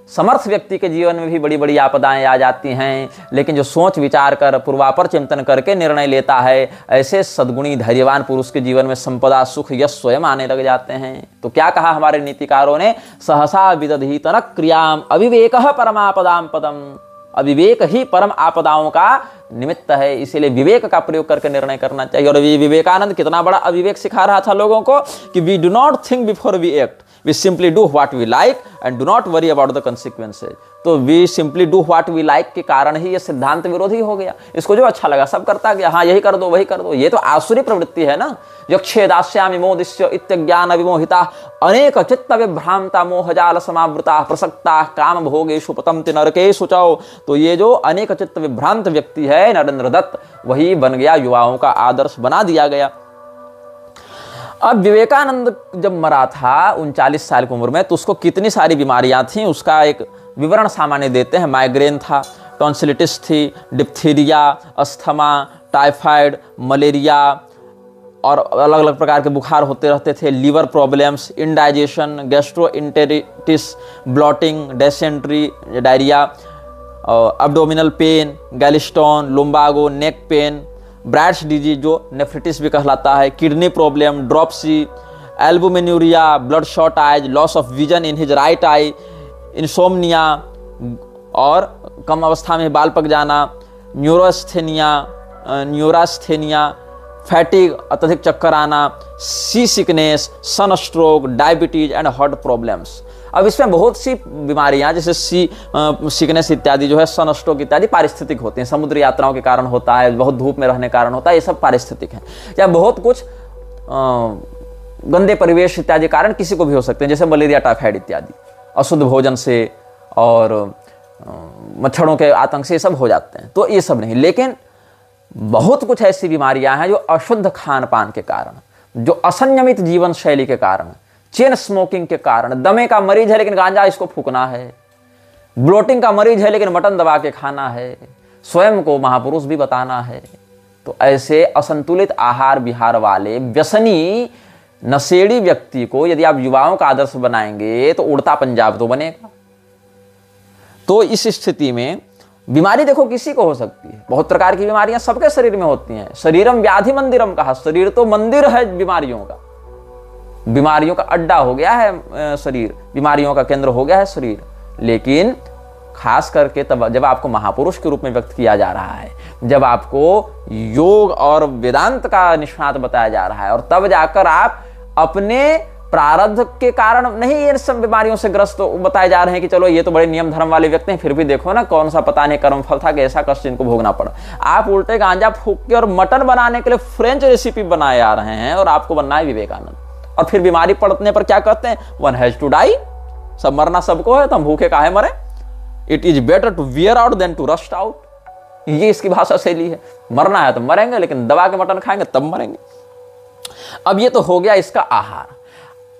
समर्थ व्यक्ति के जीवन में भी बड़ी बड़ी आपदाएं आ जाती हैं, लेकिन जो सोच विचार कर पूर्वापर चिंतन करके निर्णय लेता है, ऐसे सद्गुणी धैर्यवान पुरुष के जीवन में संपदा, सुख, यश स्वयं आने लग जाते हैं। तो क्या कहा हमारे नीतिकारों ने, सहसा विदधीत न क्रियाम अविवेकः परमापदां पदम। अविवेक ही परम आपदाओं का निमित्त है, इसीलिए विवेक का प्रयोग करके निर्णय करना चाहिए। और विवेकानंद कितना बड़ा अविवेक सिखा रहा था लोगों को कि we do not think before we act, we simply do what we like and do not worry about the consequences। तो we simply do what we like के कारण ही ये सिद्धांत विरोधी हो गया। इसको जो अच्छा लगा सब करता गया, हाँ यही कर दो वही कर दो। ये तो आसुरी प्रवृत्ति है ना। यक्षेदास्यामि मोदिष्य इत्यज्ञान विमोहिता अनेक चित्त विभ्रांता मोहजाल समावृता प्रसक्ता काम भोगेषु पतन्ति नरकेषु च। तो ये जो अनेक चित्त विभ्रांत व्यक्ति है नरेंद्र दत्त, वही बन गया, युवाओं का आदर्श बना दिया गया। अब विवेकानंद जब मरा था 39 साल की उम्र में, तो उसको कितनी सारी बीमारियां थी उसका एक विवरण सामान्य देते हैं। माइग्रेन था, टॉन्सिलिटिस थी, डिप्थीरिया, अस्थमा, टाइफाइड, मलेरिया और अलग अलग प्रकार के बुखार होते रहते थे, liver problems, indigestion, gastroenteritis, bloating, dysentery, diarrhoea, abdominal pain, gallstone, lumbago, neck pain, Bright's disease जो नेफ्रिटिस भी कहलाता है, kidney problem, dropsy, albuminuria, bloodshot eyes, loss of vision in his right eye, insomnia और कम अवस्था में बाल पक जाना, न्यूरास्थेनिया, फैटिग, अत्यधिक चक्कर आना, seasickness, sunstroke, diabetes and heart problems. अब इसमें बहुत सी बीमारियां जैसे सिकनेस इत्यादि जो है, सन स्ट्रोक इत्यादि पारिस्थितिक होती हैं, समुद्र यात्राओं के कारण होता है, बहुत धूप में रहने के कारण होता है, ये सब पारिस्थितिक है। या बहुत कुछ गंदे परिवेश इत्यादि कारण किसी को भी हो सकते हैं, जैसे मलेरिया, टाइफाइड इत्यादि, अशुद्ध भोजन से और मच्छरों के आतंक से ये सब हो जाते हैं। तो ये सब नहीं, लेकिन बहुत कुछ ऐसी बीमारियां हैं जो अशुद्ध खान पान के कारण, जो असंयमित जीवन शैली के कारण, चेन स्मोकिंग के कारण, दमे का मरीज है लेकिन गांजा इसको फूकना है, ब्लोटिंग का मरीज है लेकिन मटन दबा के खाना है, स्वयं को महापुरुष भी बताना है। तो ऐसे असंतुलित आहार विहार वाले व्यसनी नशेड़ी व्यक्ति को यदि आप युवाओं का आदर्श बनाएंगे तो उड़ता पंजाब तो बनेगा। तो इस स्थिति में बीमारी देखो किसी को हो सकती है, बहुत प्रकार की बीमारियां सबके शरीर में होती हैं। शरीरम व्याधि मंदिरम कहा, शरीर तो मंदिर है बीमारियों का, बीमारियों का अड्डा हो गया है शरीर, बीमारियों का केंद्र हो गया है शरीर। लेकिन खास करके तब जब आपको महापुरुष के रूप में व्यक्त किया जा रहा है, जब आपको योग और वेदांत का निष्णात बताया जा रहा है, और तब जाकर आप अपने प्रारब्ध के कारण नहीं ये सब बीमारियों से ग्रस्त बताए जा रहे हैं कि चलो ये तो बड़े नियम धर्म वाले व्यक्ति हैं, फिर भी देखो ना कौन सा पता नहीं कर्म फल था कि ऐसा कष्ट इनको भोगना पड़ा। आप उल्टे गांजा फूक के और मटन बनाने के लिए फ्रेंच रेसिपी बनाए आ रहे हैं, और आपको बनना है विवेकानंद। और फिर बीमारी पड़ने पर क्या कहते हैं, वन हैज टू डाई, सब मरना सबको है, तो हम भूखे काहे मरे, it is better to wear out than to rust out. ये इसकी भाषा शैली है, मरना है तो मरेंगे लेकिन दबा के मटन खाएंगे तब मरेंगे। अब ये तो हो गया इसका आहार।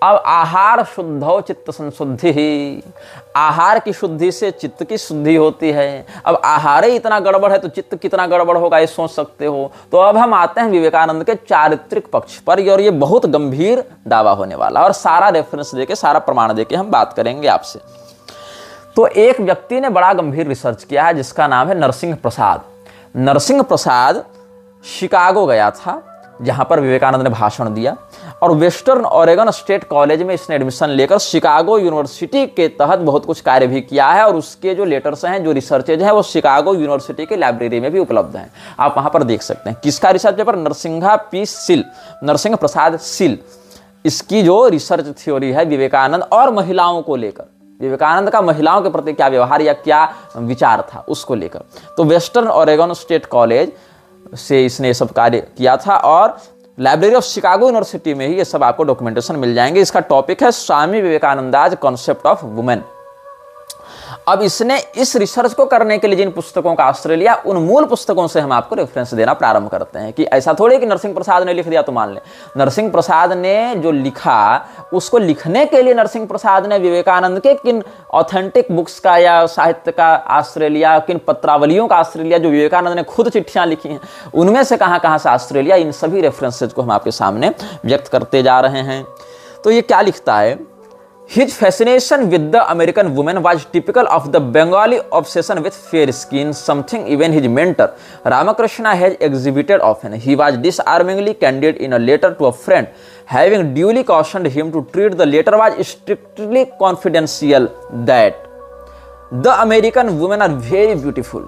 अब आहार शुद्धो चित्त संशुद्धि ही, आहार की शुद्धि से चित्त की शुद्धि होती है। अब आहार ही इतना गड़बड़ है तो चित्त कितना गड़बड़ होगा ये सोच सकते हो। तो अब हम आते हैं विवेकानंद के चारित्रिक पक्ष पर, और ये बहुत गंभीर दावा होने वाला, और सारा रेफरेंस देके, सारा प्रमाण देके हम बात करेंगे आपसे। तो एक व्यक्ति ने बड़ा गंभीर रिसर्च किया है जिसका नाम है नरसिंह प्रसाद। नरसिंह प्रसाद शिकागो गया था जहां पर विवेकानंद ने भाषण दिया, और वेस्टर्न ओरेगन स्टेट कॉलेज में इसने एडमिशन लेकर शिकागो यूनिवर्सिटी के तहत बहुत कुछ कार्य भी किया है, और उसके जो लेटर्स हैं, जो रिसर्चेज हैं, वो शिकागो यूनिवर्सिटी के लाइब्रेरी में भी उपलब्ध हैं, आप वहां पर देख सकते हैं। किसका रिसर्च पेपर, नरसिंह प्रसाद सिल, इसकी जो रिसर्च थ्योरी है विवेकानंद और महिलाओं को लेकर, विवेकानंद का महिलाओं के प्रति क्या व्यवहार या क्या विचार था उसको लेकर। तो वेस्टर्न ओरेगन स्टेट कॉलेज से इसने सब कार्य किया था, और लाइब्रेरी ऑफ शिकागो यूनिवर्सिटी में ही ये सब आपको डॉक्यूमेंटेशन मिल जाएंगे। इसका टॉपिक है स्वामी विवेकानंदाज कॉन्सेप्ट ऑफ वुमेन। अब इसने इस रिसर्च को करने के लिए जिन पुस्तकों का आश्रय लिया, उन मूल पुस्तकों से हम आपको रेफरेंस देना प्रारंभ करते हैं, कि ऐसा थोड़ी कि नरसिंह प्रसाद ने लिख दिया तो मान लें। नरसिंह प्रसाद ने जो लिखा, उसको लिखने के लिए नरसिंह प्रसाद ने विवेकानंद के किन ऑथेंटिक बुक्स का या साहित्य का आश्रय लिया, किन पत्रावलियों का आश्रय लिया जो विवेकानंद ने खुद चिट्ठियां लिखी हैं, उनमें से कहां से आश्रय लिया, इन सभी रेफरेंसेज को हम आपके सामने व्यक्त करते जा रहे हैं। तो ये क्या लिखता है, His fascination with the American woman was typical of the Bengali obsession with fair skin, something even his mentor Ramakrishna has exhibited often. He was disarmingly candid in a letter to a friend, having duly cautioned him to treat the letter was strictly confidential, that the American women are very beautiful,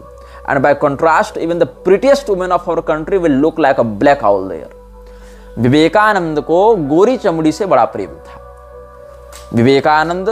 and by contrast, even the prettiest women of our country will look like a black owl there. Vivekananda को गोरी चमड़ी से बड़ा प्रेम था। विवेकानंद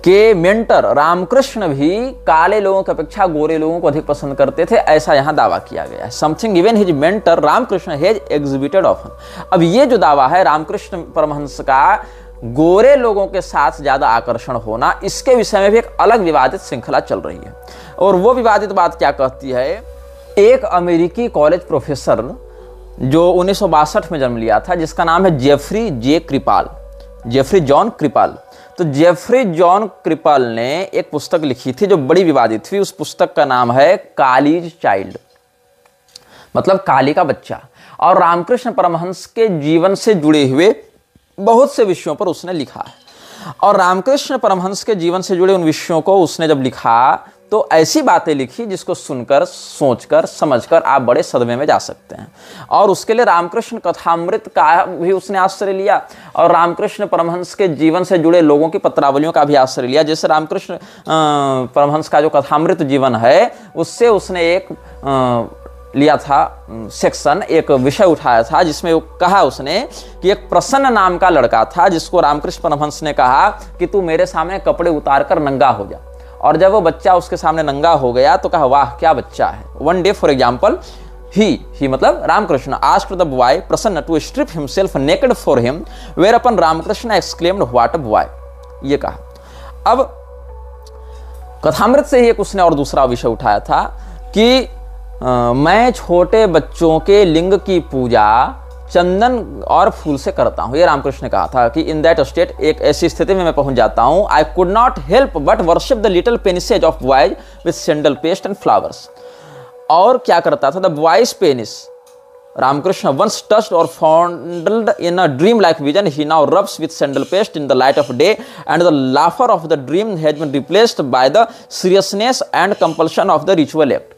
के mentor Ramakrishna भी काले लोगों की अपेक्षा गोरे लोगों को अधिक पसंद करते थे, ऐसा यहां दावा किया गया है। Something even his mentor Ramakrishna has exhibited often. अब ये जो दावा है रामकृष्ण परमहंस का गोरे लोगों के साथ ज्यादा आकर्षण होना, इसके विषय में भी एक अलग विवादित श्रृंखला चल रही है। और वो विवादित बात क्या कहती है, एक अमेरिकी कॉलेज प्रोफेसर जो 1962 में जन्म लिया था, जिसका नाम है जेफरी जे कृपाल, जेफरी जॉन कृपाल। तो जेफरी जॉन कृपाल ने एक पुस्तक लिखी थी जो बड़ी विवादित थी। उस पुस्तक का नाम है कालीज चाइल्ड, मतलब काली का बच्चा। और रामकृष्ण परमहंस के जीवन से जुड़े हुए बहुत से विषयों पर उसने लिखा है। और रामकृष्ण परमहंस के जीवन से जुड़े उन विषयों को उसने जब लिखा तो ऐसी बातें लिखी जिसको सुनकर, सोचकर, समझकर आप बड़े सदमे में जा सकते हैं। और उसके लिए रामकृष्ण कथामृत का भी उसने आश्रय लिया और रामकृष्ण परमहंस के जीवन से जुड़े लोगों की पत्रावलियों का भी आश्रय लिया। जैसे रामकृष्ण परमहंस का जो कथामृत जीवन है उससे उसने एक लिया था सेक्शन, एक विषय उठाया था जिसमें वो कहा उसने कि एक प्रसन्न नाम का लड़का था जिसको रामकृष्ण परमहंस ने कहा कि तू मेरे सामने कपड़े उतार कर नंगा हो जा। और जब वो बच्चा उसके सामने नंगा हो गया तो कहा वाह क्या बच्चा है। वन डे फॉर एग्जाम्पल ही मतलब Ramakrishna asked the boy Prasanna to strip himself naked for him, where अपन Ramakrishna exclaimed what a boy, ये कहा। अब कथामृत से ही एक उसने और दूसरा विषय उठाया था कि मैं छोटे बच्चों के लिंग की पूजा चंदन और फूल से करता हूं। ये रामकृष्ण ने कहा था कि इन दैट स्टेट, एक ऐसी स्थिति में मैं पहुंच जाता हूं, I could not help but worship the little penises of boys with sandal paste and flowers. और क्या करता था, the boys penis Ramakrishna once touched और fondled in a dream like vision, he now rubs with sandal paste in the light of day, and the laughter of the dream has been replaced by the seriousness and compulsion of the ritual act।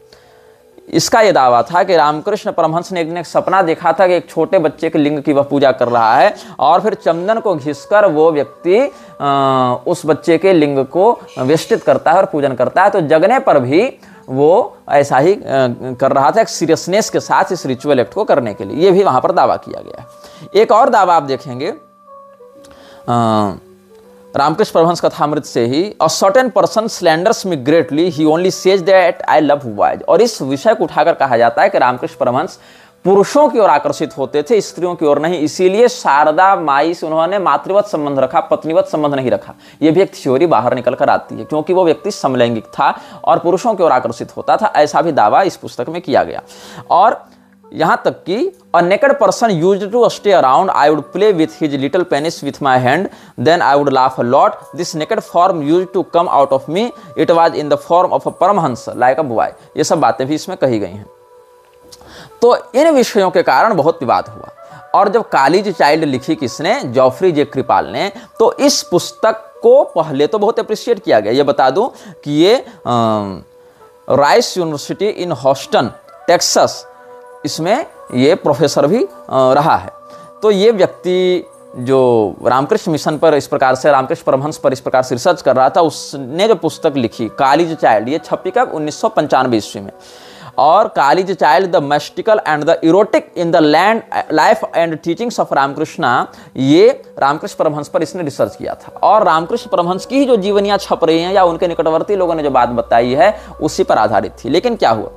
इसका यह दावा था कि रामकृष्ण परमहंस ने एक सपना देखा था कि एक छोटे बच्चे के लिंग की वह पूजा कर रहा है और फिर चंदन को घिसकर वो व्यक्ति उस बच्चे के लिंग को वेष्टित करता है और पूजन करता है। तो जगने पर भी वो ऐसा ही कर रहा था, एक सीरियसनेस के साथ इस रिचुअल एक्ट को करने के लिए। ये भी वहां पर दावा किया गया है। एक और दावा आप देखेंगे रामकृष्ण परमहंस कथामृत से ही, a certain person slanders me greatly, he only says that I love boys. और इस विषय को उठाकर कहा जाता है कि रामकृष्ण परमहंस पुरुषों की ओर आकर्षित होते थे, स्त्रियों की ओर नहीं। इसीलिए शारदा माई से उन्होंने मातृवत संबंध रखा, पत्नीवत संबंध नहीं रखा। यह भी एक थ्योरी बाहर निकल कर आती है क्योंकि वो व्यक्ति समलैंगिक था और पुरुषों की ओर आकर्षित होता था। ऐसा भी दावा इस पुस्तक में किया गया। और यहां तक कि a naked person used to stay around, I would play with his little penis with my hand, then I would laugh a lot, this naked form used to come out of me, it was in the form of a Paramahamsa like a boy. ये सब बातें भी इसमें कही गई हैं। तो इन विषयों के कारण बहुत विवाद हुआ। और जब कालीज चाइल्ड लिखी किसने, जेफरी जे कृपाल ने, तो इस पुस्तक को पहले तो बहुत अप्रिशिएट किया गया। ये बता दूं कि ये राइस यूनिवर्सिटी इन ह्यूस्टन टेक्सास, इसमें ये प्रोफेसर भी रहा है। तो ये व्यक्ति जो रामकृष्ण मिशन पर इस प्रकार से, रामकृष्ण परमहंस पर इस प्रकार से रिसर्च कर रहा था, उसने जो पुस्तक लिखी कालीज चाइल्ड, ये छपी कब 1995 ईस्वी में। और Kali's child the mystical and the erotic in the land life and teachings of Ramakrishna, ये रामकृष्ण परमहंस पर इसने रिसर्च किया था। और रामकृष्ण परमहंस की ही जो जीवनियां छप रही हैं या उनके निकटवर्ती लोगों ने जो बात बताई है उसी पर आधारित थी। लेकिन क्या हुआ,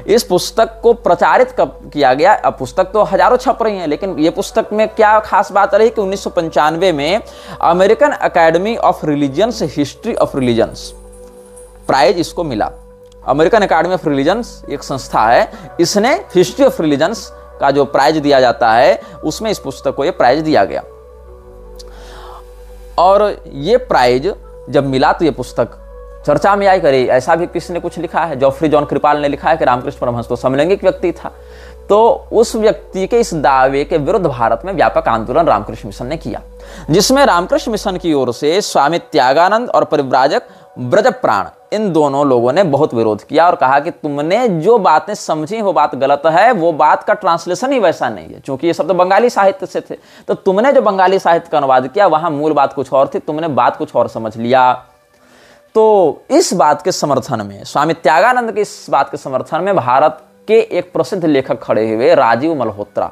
इस पुस्तक को प्रचारित कब किया गया? अब पुस्तक तो हजारों छप रही हैं, लेकिन ये पुस्तक में क्या खास बात रही कि 1995 में American academy of religions history of religions prize इसको मिला। अमेरिकन अकेडमी ऑफ रिलीजन्स एक संस्था है, इसने हिस्ट्री ऑफ रिलीजन्स का जो प्राइज दिया जाता है उसमें इस पुस्तक को ये प्राइज दिया गया। और ये प्राइज जब मिला तो ये पुस्तक चर्चा में आई। करे ऐसा भी किसी ने कुछ लिखा है, जेफरी जॉन कृपाल ने लिखा है कि रामकृष्ण परमहंस तो समलैंगिक व्यक्ति था। तो उस व्यक्ति के इस दावे के विरुद्ध भारत में व्यापक आंदोलन रामकृष्ण मिशन ने किया, जिसमें रामकृष्ण मिशन की ओर से स्वामी त्यागानंद और परिव्राजक ब्रजप्राण, इन दोनों लोगों ने बहुत विरोध किया और कहा कि तुमने जो बातें समझी वो बात गलत है, वो बात का ट्रांसलेशन ही वैसा नहीं है। क्योंकि ये सब तो बंगाली साहित्य से थे, तो तुमने जो बंगाली साहित्य का अनुवाद किया वहां मूल बात कुछ और थी, तुमने बात कुछ और समझ लिया। तो इस बात के समर्थन में, स्वामी त्यागानंद के इस बात के समर्थन में भारत के एक प्रसिद्ध लेखक खड़े हुए, राजीव मल्होत्रा।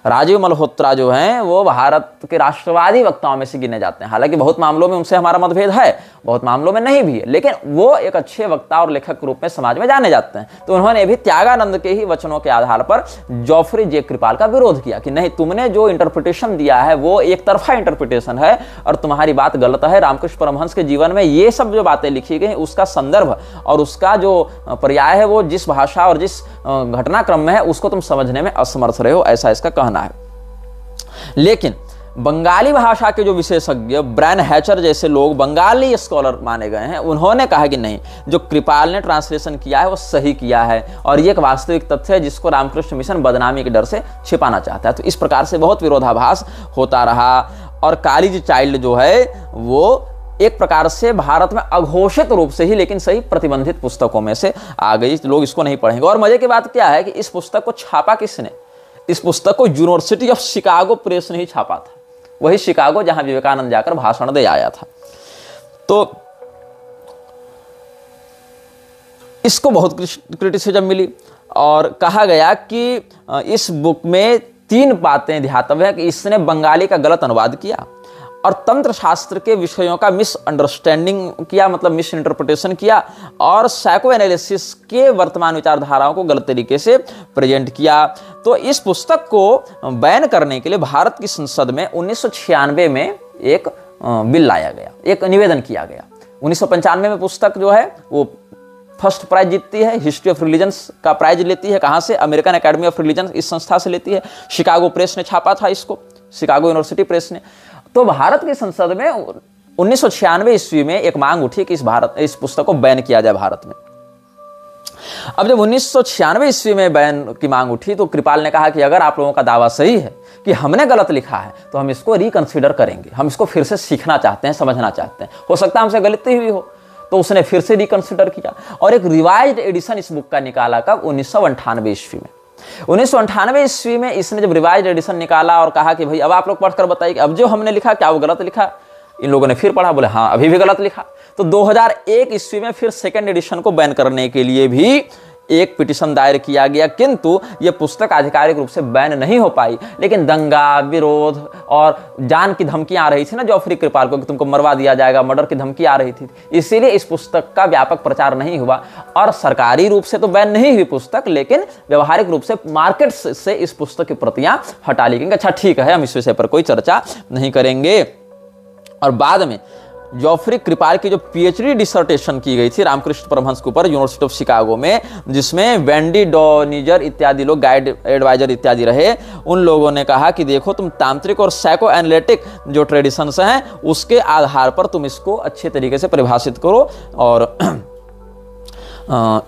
राजीव मल्होत्रा जो हैं वो भारत के राष्ट्रवादी वक्ताओं में से गिने जाते हैं। हालांकि बहुत मामलों में उनसे हमारा मतभेद है, बहुत मामलों में नहीं भी है, लेकिन वो एक अच्छे वक्ता और लेखक के रूप में समाज में जाने जाते हैं। तो उन्होंने भी त्यागानंद के ही वचनों के आधार पर जॉफ्री जे कृपाल का विरोध किया कि नहीं, तुमने जो इंटरप्रिटेशन दिया है वो एक तरफा इंटरप्रिटेशन है और तुम्हारी बात गलत है। रामकृष्ण परमहंस के जीवन में ये सब जो बातें लिखी गई उसका संदर्भ और उसका जो पर्याय है वो जिस भाषा और जिस घटनाक्रम में है उसको तुम समझने में असमर्थ रहे हो, ऐसा इसका कहना है। लेकिन बंगाली भाषा के जो विशेषज्ञ ब्रैन हैचर जैसे लोग बंगाली स्कॉलर माने गए हैं, उन्होंने कहा कि नहीं, जो कृपाल ने ट्रांसलेशन किया है वो सही किया है और ये एक वास्तविक तथ्य है जिसको रामकृष्ण मिशन बदनामी के डर से छिपाना चाहता है। तो इस प्रकार से बहुत विरोधाभास होता रहा और कॉलेज चाइल्ड जो है वो एक प्रकार से भारत में अघोषित रूप से ही लेकिन सही प्रतिबंधित पुस्तकों में से आ गई। लोग इसको नहीं पढ़ेंगे। और मजे की बात क्या है कि इस पुस्तक को छापा किसने? इस पुस्तक को यूनिवर्सिटी ऑफ शिकागो प्रेस ने ही छापा था, वही शिकागो जहां विवेकानंद जाकर भाषण दे आया था। तो इसको बहुत क्रिटिसिज्म मिली और कहा गया कि इस बुक में 3 बातें ध्यातव्य है कि इसने बंगाली का गलत अनुवाद किया और तंत्र शास्त्र के विषयों का मिसअंडरस्टैंडिंग किया, मतलब मिस इंटरप्रिटेशन किया और साइको एनालिसिस के वर्तमान विचारधाराओं को गलत तरीके से प्रेजेंट किया। तो इस पुस्तक को बैन करने के लिए भारत की संसद में 1996 में एक बिल लाया गया, एक निवेदन किया गया। 1995 में पुस्तक जो है वो फर्स्ट प्राइज जीतती है, हिस्ट्री ऑफ रिलीजन्स का प्राइज लेती है। कहाँ से? अमेरिकन एकेडमी ऑफ रिलीजन, इस संस्था से लेती है। शिकागो प्रेस ने छापा था इसको, शिकागो यूनिवर्सिटी प्रेस ने। तो भारत की संसद में 1996 ईस्वी में एक मांग उठी कि इस पुस्तक को बैन किया जाए भारत में। अब जब 1996 ईस्वी में बैन की मांग उठी तो कृपाल ने कहा कि अगर आप लोगों का दावा सही है कि हमने गलत लिखा है तो हम इसको रिकंसिडर करेंगे, हम इसको फिर से सीखना चाहते हैं, समझना चाहते हैं, हो सकता है हमसे गलती हुई हो। तो उसने फिर से रिकंसिडर किया और एक रिवाइज्ड एडिशन इस बुक का निकाला। कब? 1998 ईस्वी में। 1998 ईस्वी में इसने जब रिवाइज्ड एडिशन निकाला और कहा कि भाई अब आप लोग पढ़कर बताइए कि अब जो हमने लिखा क्या वो गलत लिखा। इन लोगों ने फिर पढ़ा, बोले हाँ अभी भी गलत लिखा। तो 2001 ईस्वी में फिर सेकेंड एडिशन को बैन करने के लिए भी एक पिटीशन दायर किया गया, किंतु यह पुस्तक आधिकारिक रूप से बैन नहीं हो पाई। लेकिन दंगा, विरोध और जान की धमकियां आ रही थी ना जॉफ्री कृपाल को कि तुमको मरवा दिया जाएगा, मर्डर की धमकी आ रही थी, इसीलिए इस पुस्तक का व्यापक प्रचार नहीं हुआ। और सरकारी रूप से तो बैन नहीं हुई पुस्तक, लेकिन व्यवहारिक रूप से मार्केट से इस पुस्तक की प्रतियां हटा ली गई। अच्छा ठीक है, हम इस विषय पर कोई चर्चा नहीं करेंगे। और बाद में जॉफ्री कृपाल की जो पीएचडी डिसर्टेशन की गई थी रामकृष्ण परमहंस के ऊपर यूनिवर्सिटी ऑफ शिकागो में, जिसमें वेंडी डॉनिजर इत्यादि लोग गाइड एडवाइजर इत्यादि रहे, उन लोगों ने कहा कि देखो तुम तांत्रिक और साइको एनालिटिक जो ट्रेडिशंस हैं उसके आधार पर तुम इसको अच्छे तरीके से परिभाषित करो और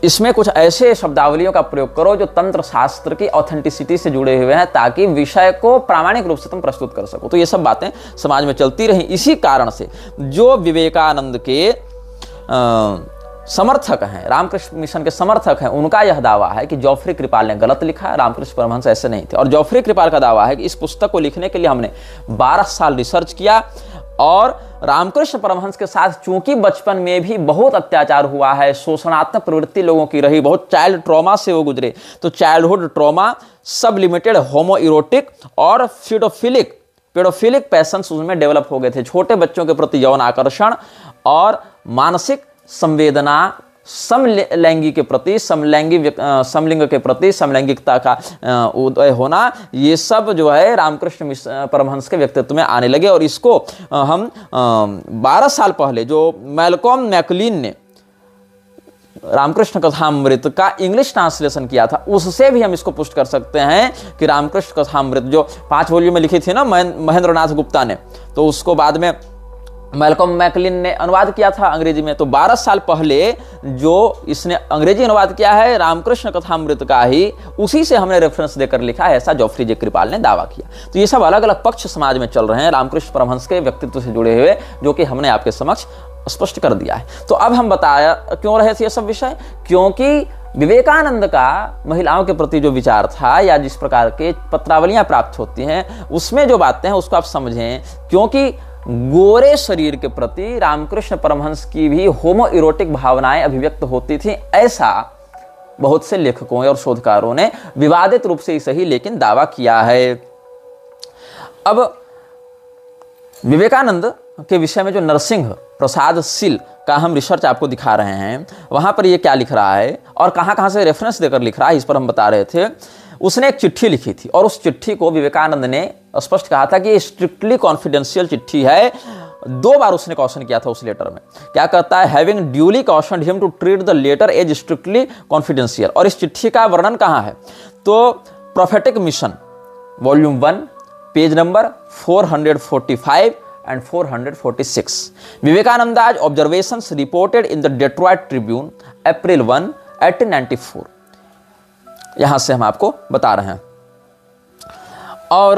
इसमें कुछ ऐसे शब्दावलियों का प्रयोग करो जो तंत्र शास्त्र की ऑथेंटिसिटी से जुड़े हुए हैं ताकि विषय को प्रामाणिक रूप से तुम प्रस्तुत कर सको। तो ये सब बातें समाज में चलती रही। इसी कारण से जो विवेकानंद के समर्थक हैं, रामकृष्ण मिशन के समर्थक हैं, उनका यह दावा है कि जॉफ्री कृपाल ने गलत लिखा है, रामकृष्ण परमहंस ऐसे नहीं थे। और जॉफ्री कृपाल का दावा है कि इस पुस्तक को लिखने के लिए हमने 12 साल रिसर्च किया और रामकृष्ण परमहंस के साथ चूंकि बचपन में भी बहुत अत्याचार हुआ है, शोषणात्मक प्रवृत्ति लोगों की रही, बहुत चाइल्ड ट्रॉमा से वो गुजरे, तो चाइल्डहुड ट्रॉमा, सब लिमिटेड होमो इरोटिक और पेडोफिलिक पैशंस उसमें डेवलप हो गए थे। छोटे बच्चों के प्रति यौन आकर्षण और मानसिक संवेदना, समलैंगी के प्रति, समलिंग के प्रति समलैंगिकता का उदय होना, ये सब जो है रामकृष्ण परमहंस के व्यक्तित्व में आने लगे। और इसको हम 12 साल पहले जो मैल्कॉम मैकलीन ने रामकृष्ण कथामृत का इंग्लिश ट्रांसलेशन किया था, उससे भी हम इसको पुष्ट कर सकते हैं कि रामकृष्ण कथामृत जो 5 वॉल्यूम में लिखी थी ना महेंद्र नाथ गुप्ता ने, तो उसको बाद में मैल्कॉम मैकलिन ने अनुवाद किया था अंग्रेजी में। तो 12 साल पहले जो इसने अंग्रेजी अनुवाद किया है रामकृष्ण कथामृत का ही, उसी से हमने रेफरेंस देकर लिखा है, ऐसा जॉफ्री जे कृपाल ने दावा किया। तो ये सब अलग अलग पक्ष समाज में चल रहे हैं रामकृष्ण परमहंस के व्यक्तित्व से जुड़े हुए, जो कि हमने आपके समक्ष स्पष्ट कर दिया है। तो अब हम बताया क्यों रहे थे ये सब विषय, क्योंकि विवेकानंद का महिलाओं के प्रति जो विचार था या जिस प्रकार के पत्रावलियां प्राप्त होती हैं उसमें जो बातें हैं उसको आप समझें, क्योंकि गोरे शरीर के प्रति रामकृष्ण परमहंस की भी होमो इरोटिक भावनाएं अभिव्यक्त होती थी, ऐसा बहुत से लेखकों और शोधकारों ने विवादित रूप से ही सही लेकिन दावा किया है। अब विवेकानंद के विषय में जो नरसिंह प्रसाद सील का हम रिसर्च आपको दिखा रहे हैं, वहाँ पर ये क्या लिख रहा है और कहाँ कहाँ से रेफरेंस देकर लिख रहा है, इस पर हम बता रहे थे। उसने एक चिट्ठी लिखी थी और उस चिट्ठी को विवेकानंद ने स्पष्ट कहा था कि ये स्ट्रिक्टली कॉन्फिडेंशियल चिट्ठी है। 2 बार उसने कॉशन किया था उस लेटर में। क्या कहता है, having duly cautioned him to treat the letter as strictly confidential. और इस चिट्ठी का वर्णन कहाँ है, तो prophetic mission volume 1 page number 445 and 446, Vivekananda's observations reported in the Detroit Tribune April 1, 1894। यहां से हम आपको बता रहे हैं। और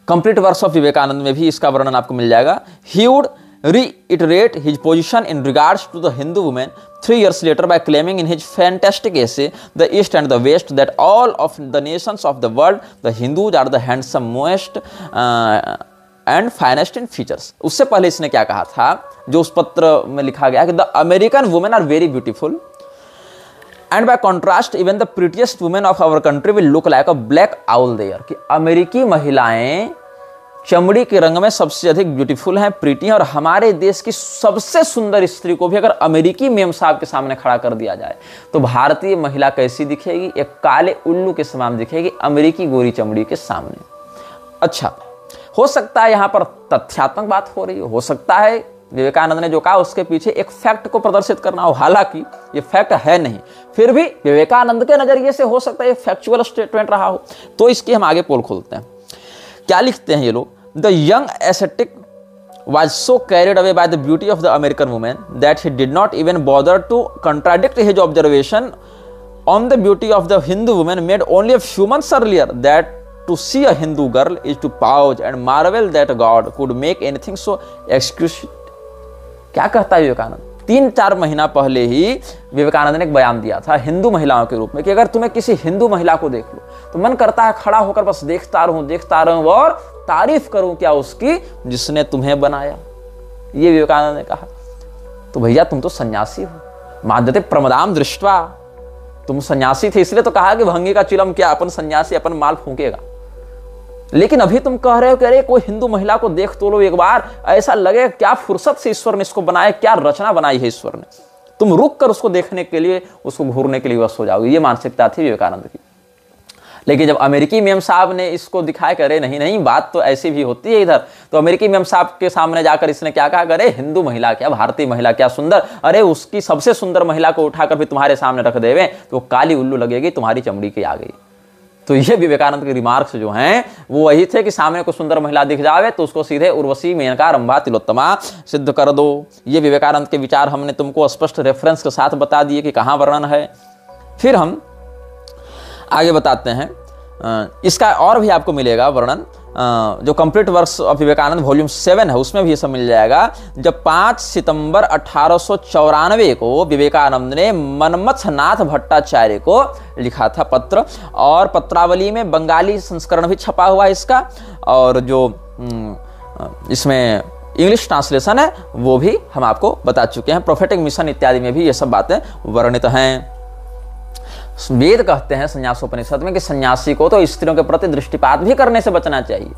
कंप्लीट वर्क्स ऑफ विवेकानंद में भी इसका वर्णन आपको मिल जाएगा। He would reiterate his position in regards to the Hindu women 3 years later by claiming in his fantastic essay The East and the West that all of the nations of the world the Hindus are the handsomest and finest in features। उससे पहले इसने क्या कहा था, जो उस पत्र में लिखा गया कि the American women are very beautiful and by contrast even the prettiest women of our country will look like a black owl there। कि अमेरिकी महिलाएं चमड़ी के रंग में सबसे अधिक ब्यूटीफुल हैं, प्रीटी हैं, और हमारे देश की सबसे सुंदर स्त्री को भी अगर अमेरिकी मेम साहब के सामने खड़ा कर दिया जाए तो भारतीय महिला कैसी दिखेगी, एक काले उल्लू के समान दिखेगी अमेरिकी गोरी चमड़ी के सामने। अच्छा, हो सकता है यहां पर तथ्यात्मक बात हो रही हो सकता है विवेकानंद ने जो कहा उसके पीछे एक फैक्ट को प्रदर्शित करना हो, हालांकि ये फैक्ट है नहीं, फिर भी विवेकानंद के नजरिए से हो सकता है ये फैक्चुअल स्टेटमेंट रहा हो। तो इसकी हम आगे पोल खोलते हैं। क्या लिखते हैं ये लोग, the young ascetic was so carried away by the beauty of the American woman that he did not even bother to contradict his observation on the beauty of the Hindu woman made only a few months earlier, that to see a Hindu girl is to pause and marvel that God could make anything so exquisite। क्या कहता है विवेकानंद, 3-4 महीना पहले ही विवेकानंद ने एक बयान दिया था हिंदू महिलाओं के रूप में कि अगर तुम्हें किसी हिंदू महिला को देख लो तो मन करता है खड़ा होकर बस देखता रहूं और तारीफ करूं क्या उसकी जिसने तुम्हें बनाया। ये विवेकानंद ने कहा। तो भैया तुम तो सन्यासी हो, माद्यते प्रमदाम दृष्ट्वा, तुम सन्यासी थे इसलिए तो कहा कि भंगी का चिलम क्या, अपन सन्यासी अपन माल फूंकेगा। लेकिन अभी तुम कह रहे हो कि अरे कोई हिंदू महिला को देख तो लो एक बार, ऐसा लगे क्या फुर्सत से ईश्वर ने इसको बनाया, क्या रचना बनाई है ईश्वर ने। तुम रुक कर उसको देखने के लिए, उसको घूरने के लिए वश हो जाओगे। ये मानसिकता थी विवेकानंद की। लेकिन जब अमेरिकी मेम साहब ने इसको दिखाया करे नहीं बात तो ऐसी भी होती है इधर, तो अमेरिकी मेम साहब के सामने जाकर इसने क्या कहा, करे हिंदू महिला क्या, भारतीय महिला क्या सुंदर, अरे उसकी सबसे सुंदर महिला को उठाकर भी तुम्हारे सामने रख देवे तो काली उल्लू लगेगी, तुम्हारी चमड़ी की आ गई। तो ये विवेकानंद के रिमार्क्स जो हैं वो वही थे कि सामने कोई सुंदर महिला दिख जावे तो उसको सीधे उर्वशी, मेनका, रंभा, तिलोत्तमा सिद्ध कर दो। ये विवेकानंद के विचार हमने तुमको स्पष्ट रेफरेंस के साथ बता दिए कि कहाँ वर्णन है। फिर हम आगे बताते हैं, इसका और भी आपको मिलेगा वर्णन, जो complete works of Vivekananda volume 7 है उसमें भी ये सब मिल जाएगा। जब 5 सितंबर 1894 को विवेकानंद ने मनमथनाथ भट्टाचार्य को लिखा था पत्र, और पत्रावली में बंगाली संस्करण भी छपा हुआ है इसका, और जो इसमें इंग्लिश ट्रांसलेशन है वो भी हम आपको बता चुके हैं। प्रोफेटिक मिशन इत्यादि में भी ये सब बातें वर्णित हैं। वेद कहते हैं संन्यासोपनिषद में कि सन्यासी को तो स्त्रियों के प्रति दृष्टिपात भी करने से बचना चाहिए,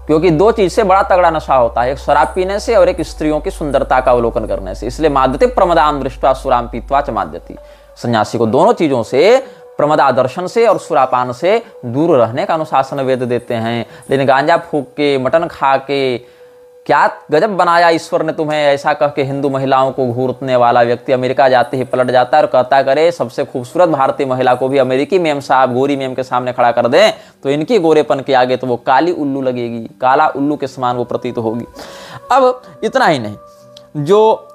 क्योंकि 2 चीज से बड़ा तगड़ा नशा होता है, एक शराब पीने से और एक स्त्रियों की सुंदरता का अवलोकन करने से। इसलिए माद्यते प्रमदाम दृष्ट्वा सुराम पीत्वा च माद्यति, सन्यासी को दोनों चीजों से, प्रमदा दर्शन से और सुरापान से दूर रहने का अनुशासन वेद देते हैं। लेकिन गांजा फूक के, मटन खा के क्या गजब बनाया ईश्वर ने तुम्हें, ऐसा कह के हिंदू महिलाओं को घूरने वाला व्यक्ति अमेरिका जाते ही पलट जाता है और कहता करे सबसे खूबसूरत भारतीय महिला को भी अमेरिकी मेम साहब गोरी मेम के सामने खड़ा कर दें तो इनकी गोरेपन के आगे तो वो काली उल्लू लगेगी, काला उल्लू के समान वो प्रतीत होगी। अब इतना ही नहीं, जो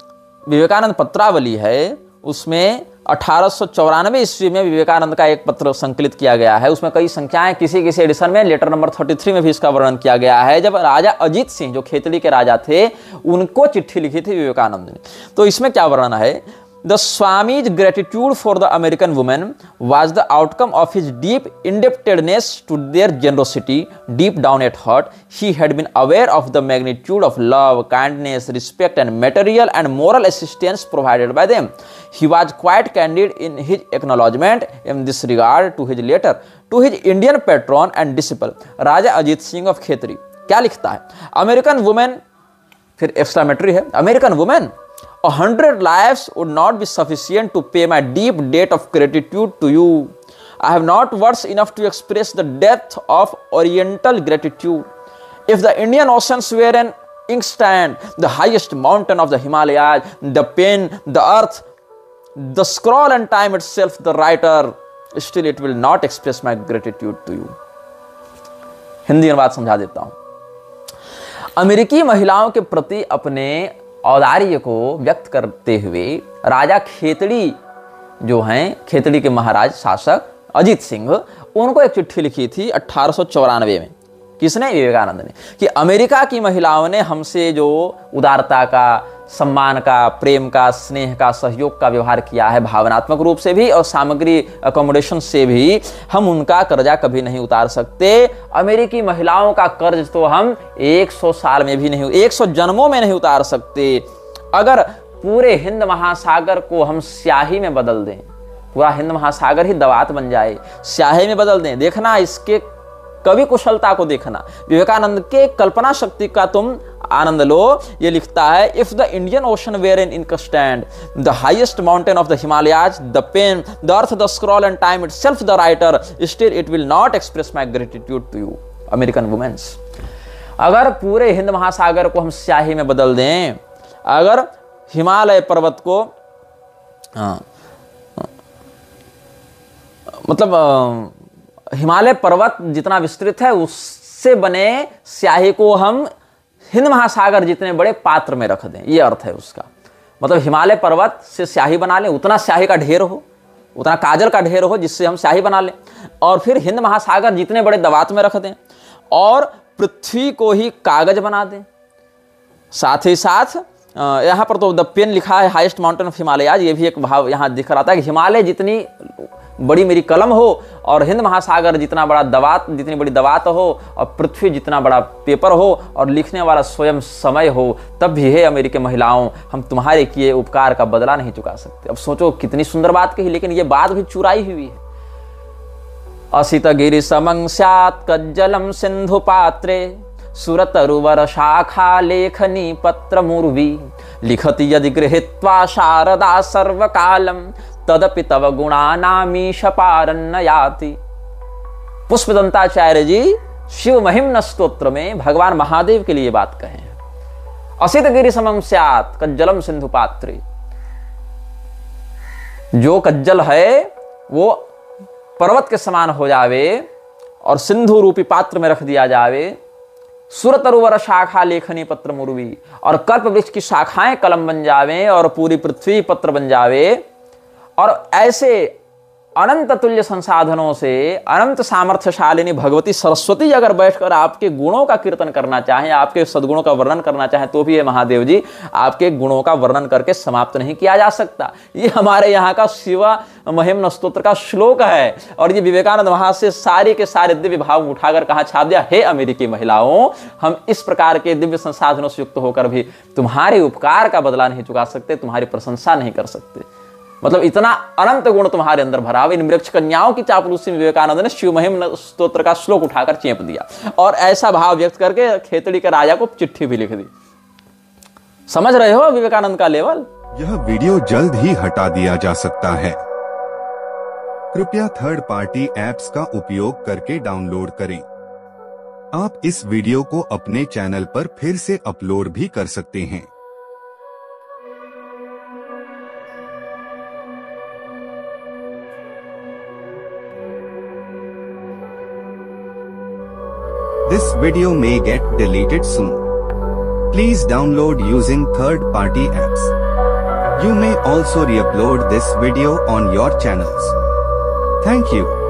विवेकानंद पत्रावली है उसमें 1894 ईस्वी में विवेकानंद का एक पत्र संकलित किया गया है। उसमें कई संख्याएं, किसी एडिशन में लेटर नंबर 33 में भी इसका वर्णन किया गया है। जब राजा अजीत सिंह जो खेतड़ी के राजा थे उनको चिट्ठी लिखी थी विवेकानंद ने, तो इसमें क्या वर्णन है, The Swami's gratitude for the American woman was the outcome of his deep indebtedness to their generosity. Deep down at heart, he had been aware of the magnitude of love, kindness, respect, and material and moral assistance provided by them. He was quite candid in his acknowledgement in this regard to his letter to his Indian patron and disciple Raja Ajit Singh of Khetri. क्या लिखता है? American women, फिर exclamatory है, American women, 100 lives would not be sufficient to pay my deep debt of gratitude to you. I have not words enough to express the depth of oriental gratitude. If the Indian oceans were an inkstand, the highest mountain of the Himalayas, the pen, the earth, the scroll and time itself, the writer, still it will not express my gratitude to you. Hindi अनुवाद समझा देता हूं। अमेरिकी महिलाओं के प्रति अपने औदार्य को व्यक्त करते हुए राजा खेतड़ी जो हैं, खेतड़ी के महाराज शासक अजीत सिंह, उनको एक चिट्ठी लिखी थी 1894 में। किसने? विवेकानंद ने। कि अमेरिका की महिलाओं ने हमसे जो उदारता का, सम्मान का, प्रेम का, स्नेह का, सहयोग का व्यवहार किया है, भावनात्मक रूप से भी और सामग्री अकोमोडेशन से भी, हम उनका कर्जा कभी नहीं उतार सकते। अमेरिकी महिलाओं का कर्ज तो हम 100 साल में भी नहीं, 100 जन्मों में नहीं उतार सकते। अगर पूरे हिंद महासागर को हम स्याही में बदल दें, पूरा हिंद महासागर ही दवात बन जाए, स्याही में बदल दें, देखना इसके कवि कुशलता को देखना, विवेकानंद के कल्पना शक्ति का तुम आनंद लो। ये लिखता है, if the Indian Ocean were an inkstand, the highest mountain of the Himalayas, the pen, the earth, the scroll and time itself, the writer, still it will not express my gratitude to you. American womens, अगर पूरे हिंद महासागर को हम स्याही में बदल दें, अगर हिमालय पर्वत को मतलब हिमालय पर्वत जितना विस्तृत है उससे बने स्याही को हम हिंद महासागर जितने बड़े पात्र में रख दें, ये अर्थ है उसका। मतलब हिमालय पर्वत से स्याही बना लें, उतना स्याही का ढेर हो, उतना काजल का ढेर हो जिससे हम स्याही बना लें, और फिर हिंद महासागर जितने बड़े दवात में रख दें, और पृथ्वी को ही कागज बना दें। साथ ही साथ यहाँ पर तो द पेन लिखा है, हाईएस्ट माउंटेन ऑफ हिमालयाज, ये भी एक भाव यहाँ दिख रहा था कि हिमालय जितनी बड़ी मेरी कलम हो, और हिंद महासागर जितना बड़ा दवात, जितनी बड़ी दवात हो, और पृथ्वी जितना बड़ा पेपर हो, और लिखने वाला स्वयं समय हो, तब भी हे अमेरिकी महिलाओं, हम तुम्हारे किए उपकार का बदला नहीं चुका सकते। अब सोचो कितनी सुंदर बात कही, लेकिन ये बात भी चुराई हुई है। असित गिरि समं स्यात् कज्जलम सिंधु पात्रे, सुरतरुवर शाखा लेखनी पत्र मुर्वी, लिखति यदि गृहीत्वा शारदा सर्वकालम, तदपि तव गुणानामीश पारन्न याति। पुष्पदंताचार्य जी शिव महिम्न स्तोत्र में भगवान महादेव के लिए बात कहे हैं। असित गिरि समं स्यात् कज्जलम सिंधु पात्रे, जो कज्जल है वो पर्वत के समान हो जावे और सिंधु रूपी पात्र में रख दिया जावे। सुरतरुवर शाखा लेखनी पत्र मुर्वी, और कल्प वृक्ष की शाखाएं कलम बन जावे और पूरी पृथ्वी पत्र बन जावे। और ऐसे अनंत तुल्य संसाधनों से अनंत सामर्थ्यशालिनी भगवती सरस्वती अगर बैठकर आपके गुणों का कीर्तन करना चाहें, आपके सद्गुणों का वर्णन करना चाहें, तो भी ये महादेव जी आपके गुणों का वर्णन करके समाप्त नहीं किया जा सकता। ये हमारे यहाँ का शिव महिम्न स्तोत्र का श्लोक है, और ये विवेकानंद वहां से सारे के सारे दिव्य भाव उठाकर कहा छाप दिया, हे अमेरिकी महिलाओं, हम इस प्रकार के दिव्य संसाधनों से युक्त होकर भी तुम्हारे उपकार का बदला नहीं चुका सकते, तुम्हारी प्रशंसा नहीं कर सकते। मतलब इतना अनंत गुण तुम्हारे अंदर भरा हुआ। इन वृक्ष कन्याओं की चापलूसी में विवेकानंद ने शिव महिम्न स्तोत्र का श्लोक उठाकर चेप दिया, और ऐसा भाव व्यक्त करके खेतड़ी के राजा को चिट्ठी भी लिख दी। समझ रहे हो विवेकानंद का लेवल? यह वीडियो जल्द ही हटा दिया जा सकता है। कृपया थर्ड पार्टी एप्स का उपयोग करके डाउनलोड करें। आप इस वीडियो को अपने चैनल पर फिर से अपलोड भी कर सकते हैं। This video may get deleted soon. Please download using third-party apps. You may also re-upload this video on your channels. Thank you.